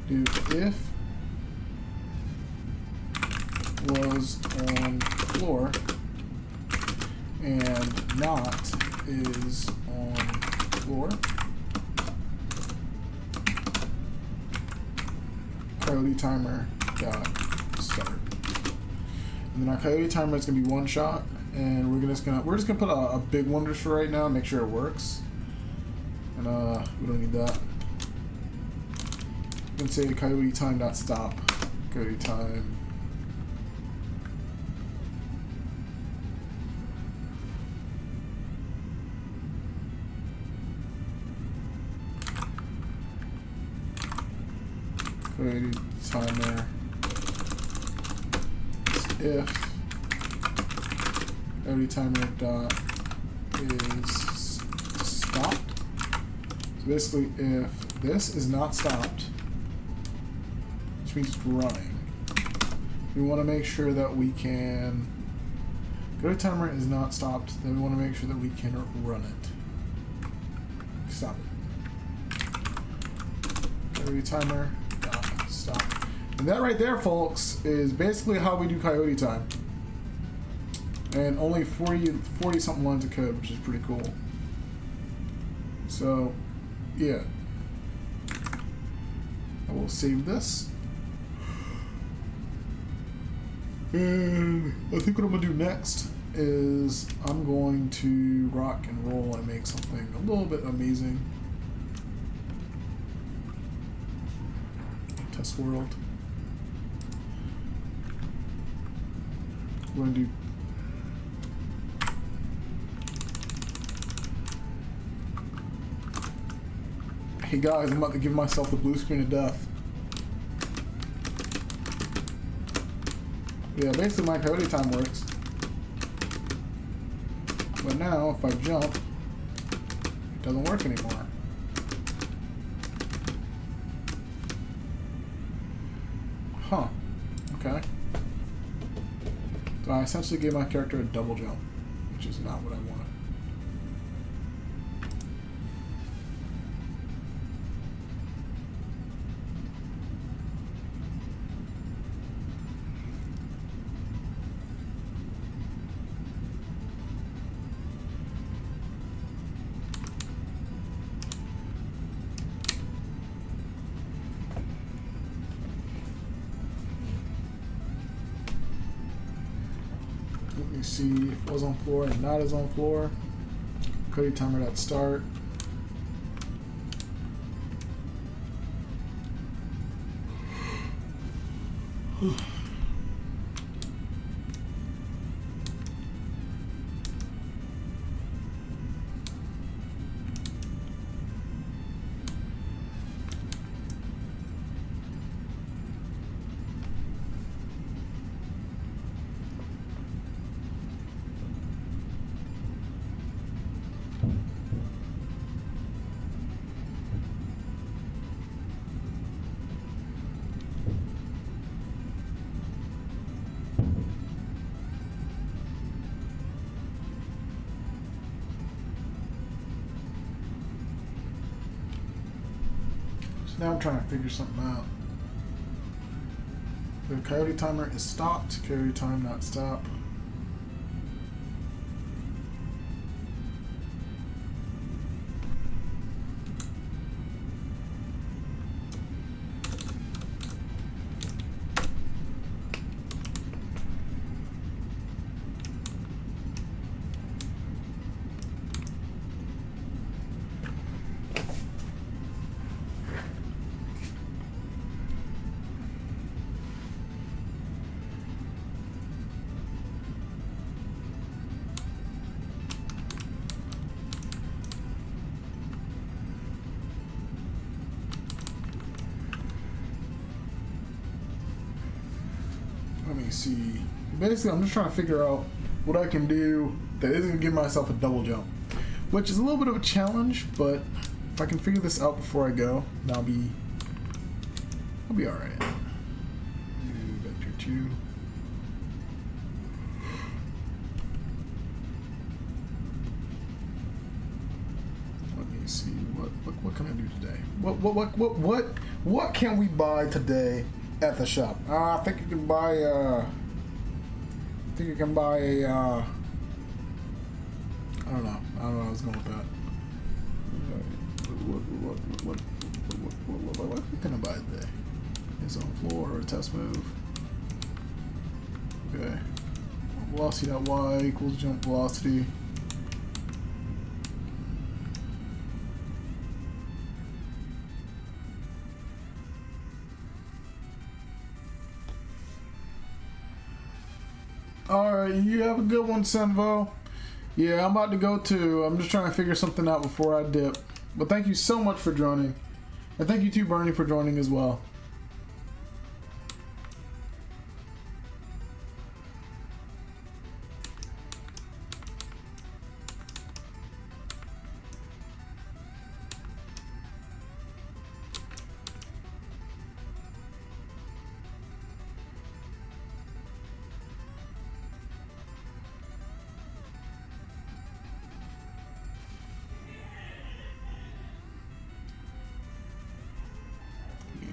Do if was on floor and not is on floor. Coyote timer dot start. And then our coyote timer is gonna be one shot, and we're just gonna put a big one just for right now, make sure it works. And we don't need that. You can say coyote time dot stop. Coyote time. Coyote timer if coyote timer dot is stopped. So basically, if this is not stopped, which means it's running, we want to make sure that we can. Coyote timer is not stopped. Then we want to make sure that we can run it. Stop it. Coyote timer. Stop. And that right there, folks, is basically how we do coyote time. And only 40 something lines of code, which is pretty cool. So, yeah. I will save this. And I think what I'm going to do next is I'm going to rock and roll and make something a little bit amazing. Test world. We're going to do hey guys, I'm about to give myself the blue screen of death. Yeah, basically my coyote time works. But now if I jump, it doesn't work anymore. Huh. Okay. So I essentially gave my character a double jump, which is not what I wanted. see if it was on floor and not is on floor. Cody timer at start. Now I'm trying to figure something out. The coyote timer is stopped. Coyote time not stop. Let me see. Basically, I'm just trying to figure out what I can do that isn't going to give myself a double jump, which is a little bit of a challenge, but if I can figure this out before I go, I'll be alright. Vector 2. Let me see. What can I do today? What can we buy today at the shop? I think you can buy I don't know where I was going with that. What can I buy today? It's on floor or a test move. Okay. Velocity.y equals jump velocity. Alright, you have a good one, Senvo. Yeah, I'm about to go too. I'm just trying to figure something out before I dip. But thank you so much for joining. And thank you too, Bernie, for joining as well.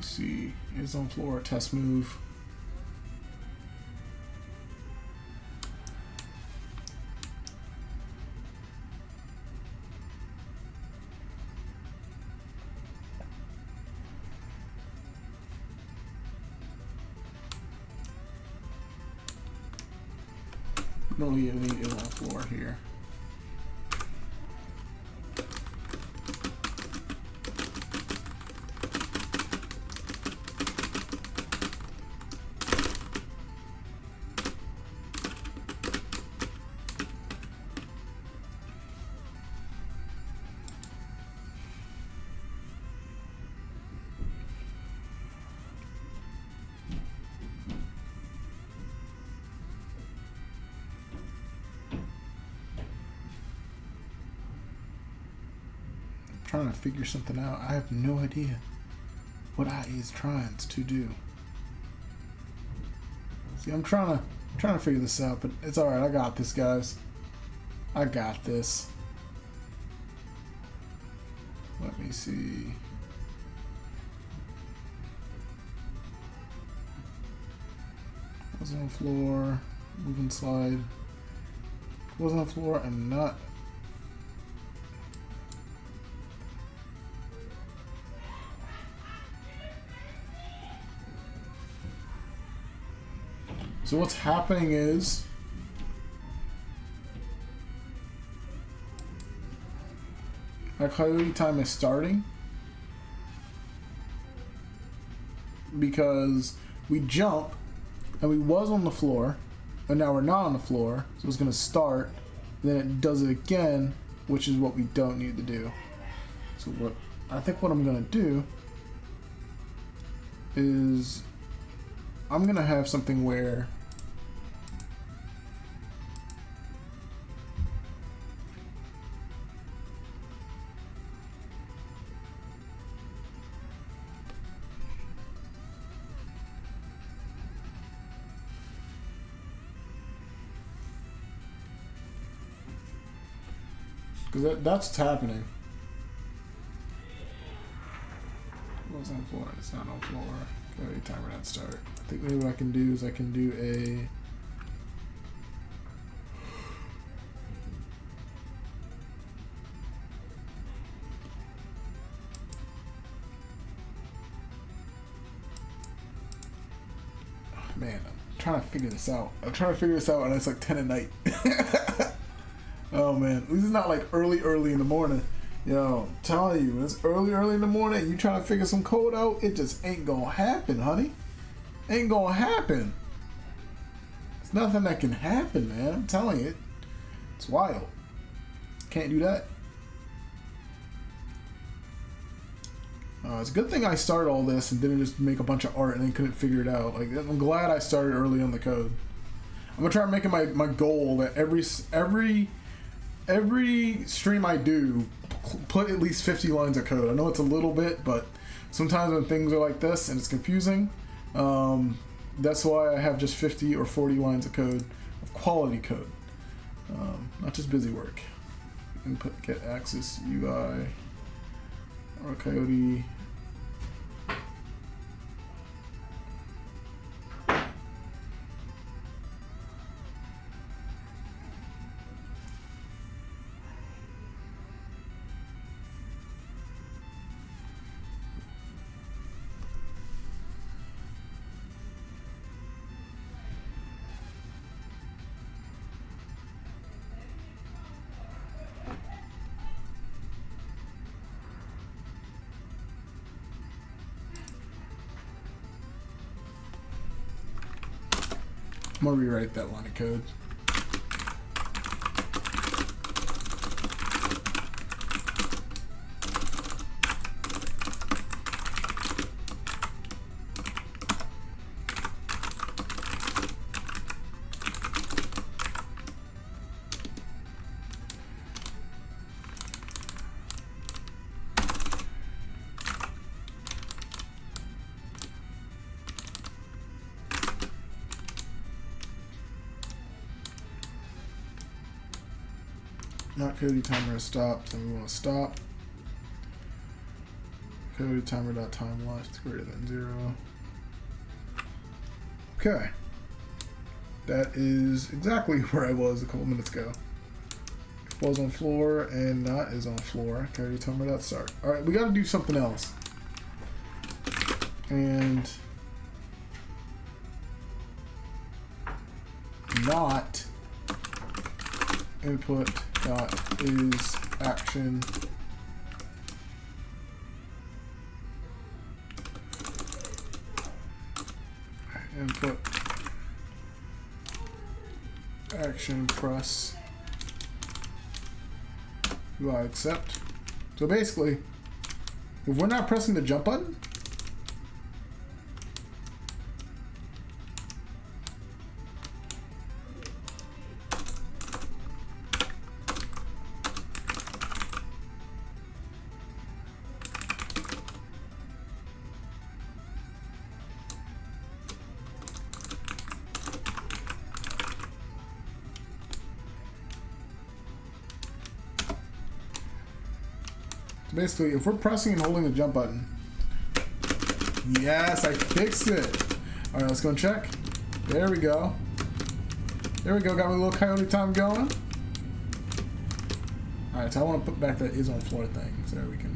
See, is on floor, test move. No, you need is on floor here. Trying to figure something out. I have no idea what I is trying to do. See, I'm trying to figure this out, but it's all right. I got this, guys. I got this. Let me see. Was on floor, move and slide. Was on floor and not. So what's happening is our coyote time is starting because we jump and we was on the floor and now we're not on the floor, so it's going to start, then it does it again, which is what we don't need to do. So what I think what I'm going to do is I'm going to have something where because that's what's happening. What's on floor? It's not on floor. Okay, timer not start. I think maybe what I can do is I can do a man, I'm trying to figure this out. I'm trying to figure this out and it's like 10 at night. Oh man, this is not like early in the morning. Yo, I'm telling you, when it's early in the morning and you trying to figure some code out, it just ain't gonna happen, honey. Ain't gonna happen. It's nothing that can happen, man. I'm telling you. It's wild. Can't do that. It's a good thing I started all this and didn't just make a bunch of art and then couldn't figure it out. Like, I'm glad I started early on the code. I'm gonna try making my goal that every stream I do, put at least 50 lines of code. I know it's a little bit, but sometimes when things are like this and it's confusing, that's why I have just 50 or 40 lines of code, of quality code, not just busy work. Input get access UI or coyote. I'm gonna rewrite that line of code. Not coyote timer stopped, then we want to stop. Coyote timer dot time left greater than 0. Okay. That is exactly where I was a couple minutes ago. Was on floor and not is on floor. Coyote timer dot start. Alright, we gotta do something else. And not input dot is action input action press UI accept. So basically, if we're not pressing the jump button, basically, if we're pressing and holding the jump button, yes, I fixed it. All right, let's go and check. There we go. There we go. Got my little coyote time going. All right, so I want to put back that is on floor thing so we can.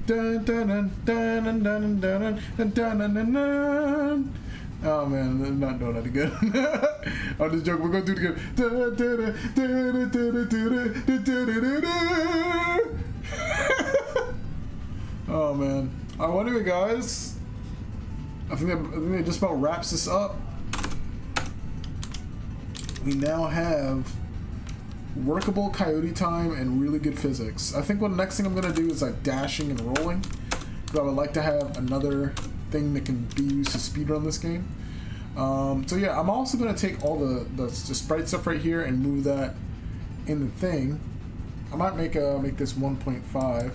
Dun, dun, dun, dun, dun, dun, dun, dun, dun, dun, dun, dun. Oh man, I'm not doing that again. I'm just joking. We're gonna do it again. Dun, dun, dun, dun, dun, dun, dun, dun, dun. Oh man. Well, anyway, guys, I think that just about wraps this up. We now have workable coyote time and really good physics. I think what the next thing I'm gonna do is like dashing and rolling. But I would like to have another thing that can be used to speedrun this game. So yeah, I'm also gonna take all the sprite stuff right here and move that in the thing. I might make this 1.5.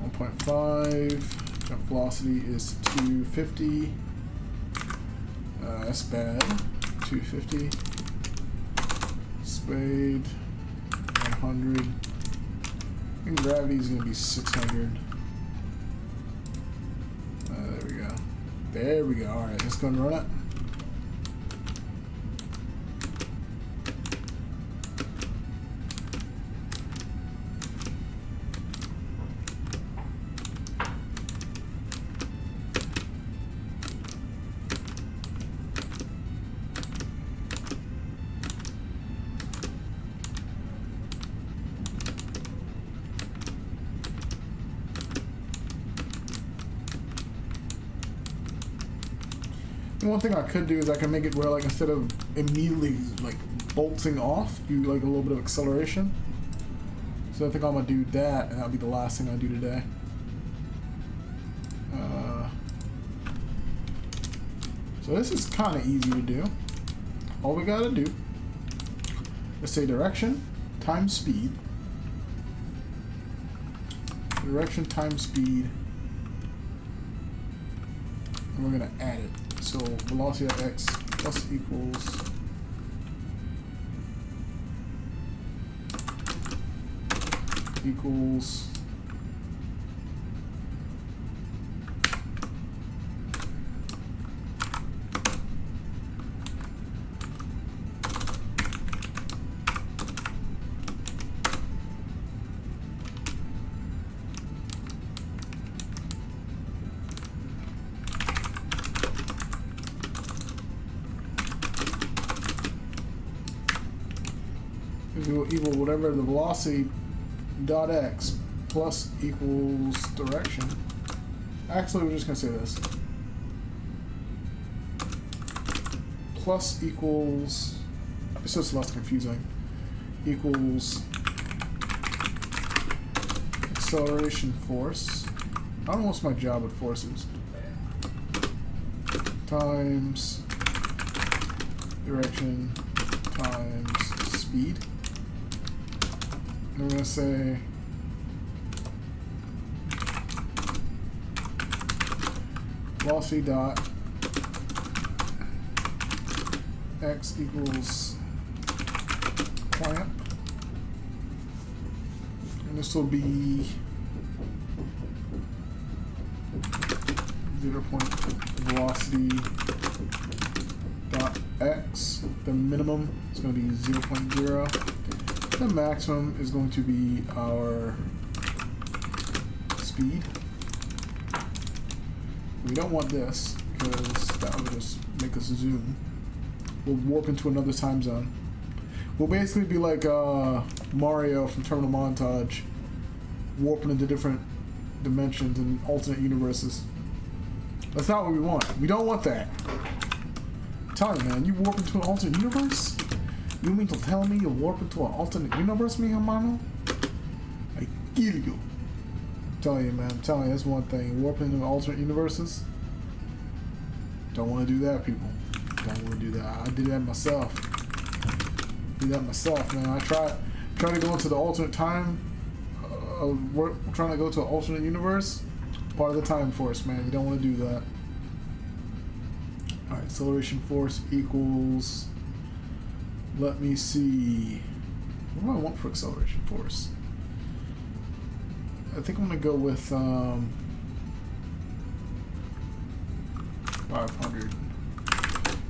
1.5. Jump velocity is 250. That's bad. 250. Spade 100. And gravity is going to be 600. There we go. There we go. Alright, let's go and run it. One thing I could do is I can make it where, like, instead of immediately like bolting off, do like a little bit of acceleration. So I think I'm gonna do that, and that'll be the last thing I do today. So this is kind of easy to do. All we gotta do is say direction times speed. Direction times speed, and we're gonna add it. So velocity of x plus equals equal whatever the velocity dot x plus equals direction. Actually, we're just gonna say this. Plus equals, it's just less confusing, equals acceleration force. I don't know what's my job with forces. Times direction times speed. And we're going to say velocity dot x equals clamp, and this will be 0 point velocity dot x. The minimum is going to be 0.0. The maximum is going to be our speed. We don't want this because that will just make us zoom. We'll warp into another time zone. We'll basically be like Mario from Terminal Montage, warping into different dimensions and alternate universes. That's not what we want. We don't want that. I'm telling you, man, you warp into an alternate universe? You mean to tell me you warp into an alternate universe, mi hermano? I kill you. I'm telling you, man. I'm telling you, that's one thing. Warping into alternate universes? Don't want to do that, people. Don't want to do that. I did that myself. Man. I tried to go into the alternate time. We're trying to go to an alternate universe. Part of the time force, man. You don't want to do that. Alright, acceleration force equals... Let me see. What do I want for acceleration force? I think I'm going to go with 500.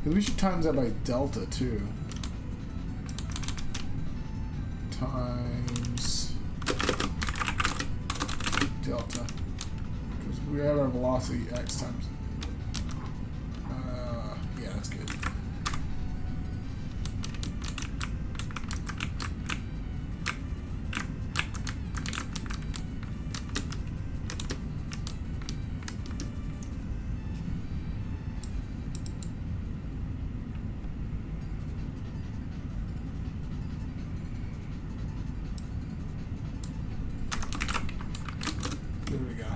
And we should times that by delta too. delta. Because we have our velocity x times. Yeah, that's good. There we go.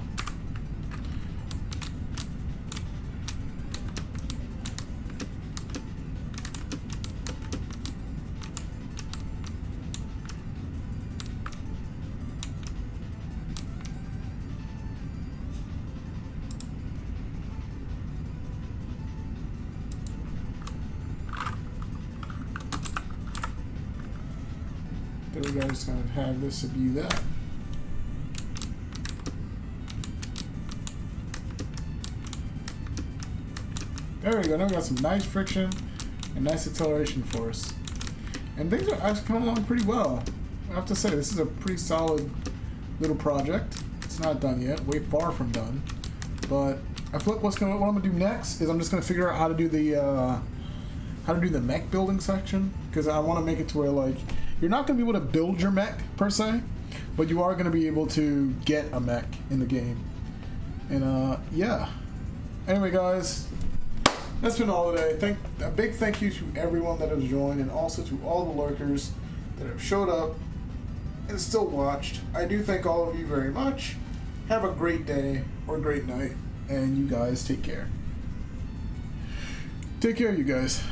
There we go, just gonna have this be that. There we go, now we got some nice friction and nice acceleration for us. And things are actually coming along pretty well. I have to say, this is a pretty solid little project. It's not done yet, way far from done. But I feel like what I'm gonna do next is I'm just gonna figure out how to do the mech building section, because I want to make it to where, like, you're not gonna be able to build your mech per se, but you are gonna be able to get a mech in the game. And yeah. Anyway, guys, that's been all today. A big thank you to everyone that has joined, and also to all the lurkers that have showed up and still watched. I do thank all of you very much. Have a great day or a great night, and you guys take care. Take care, you guys.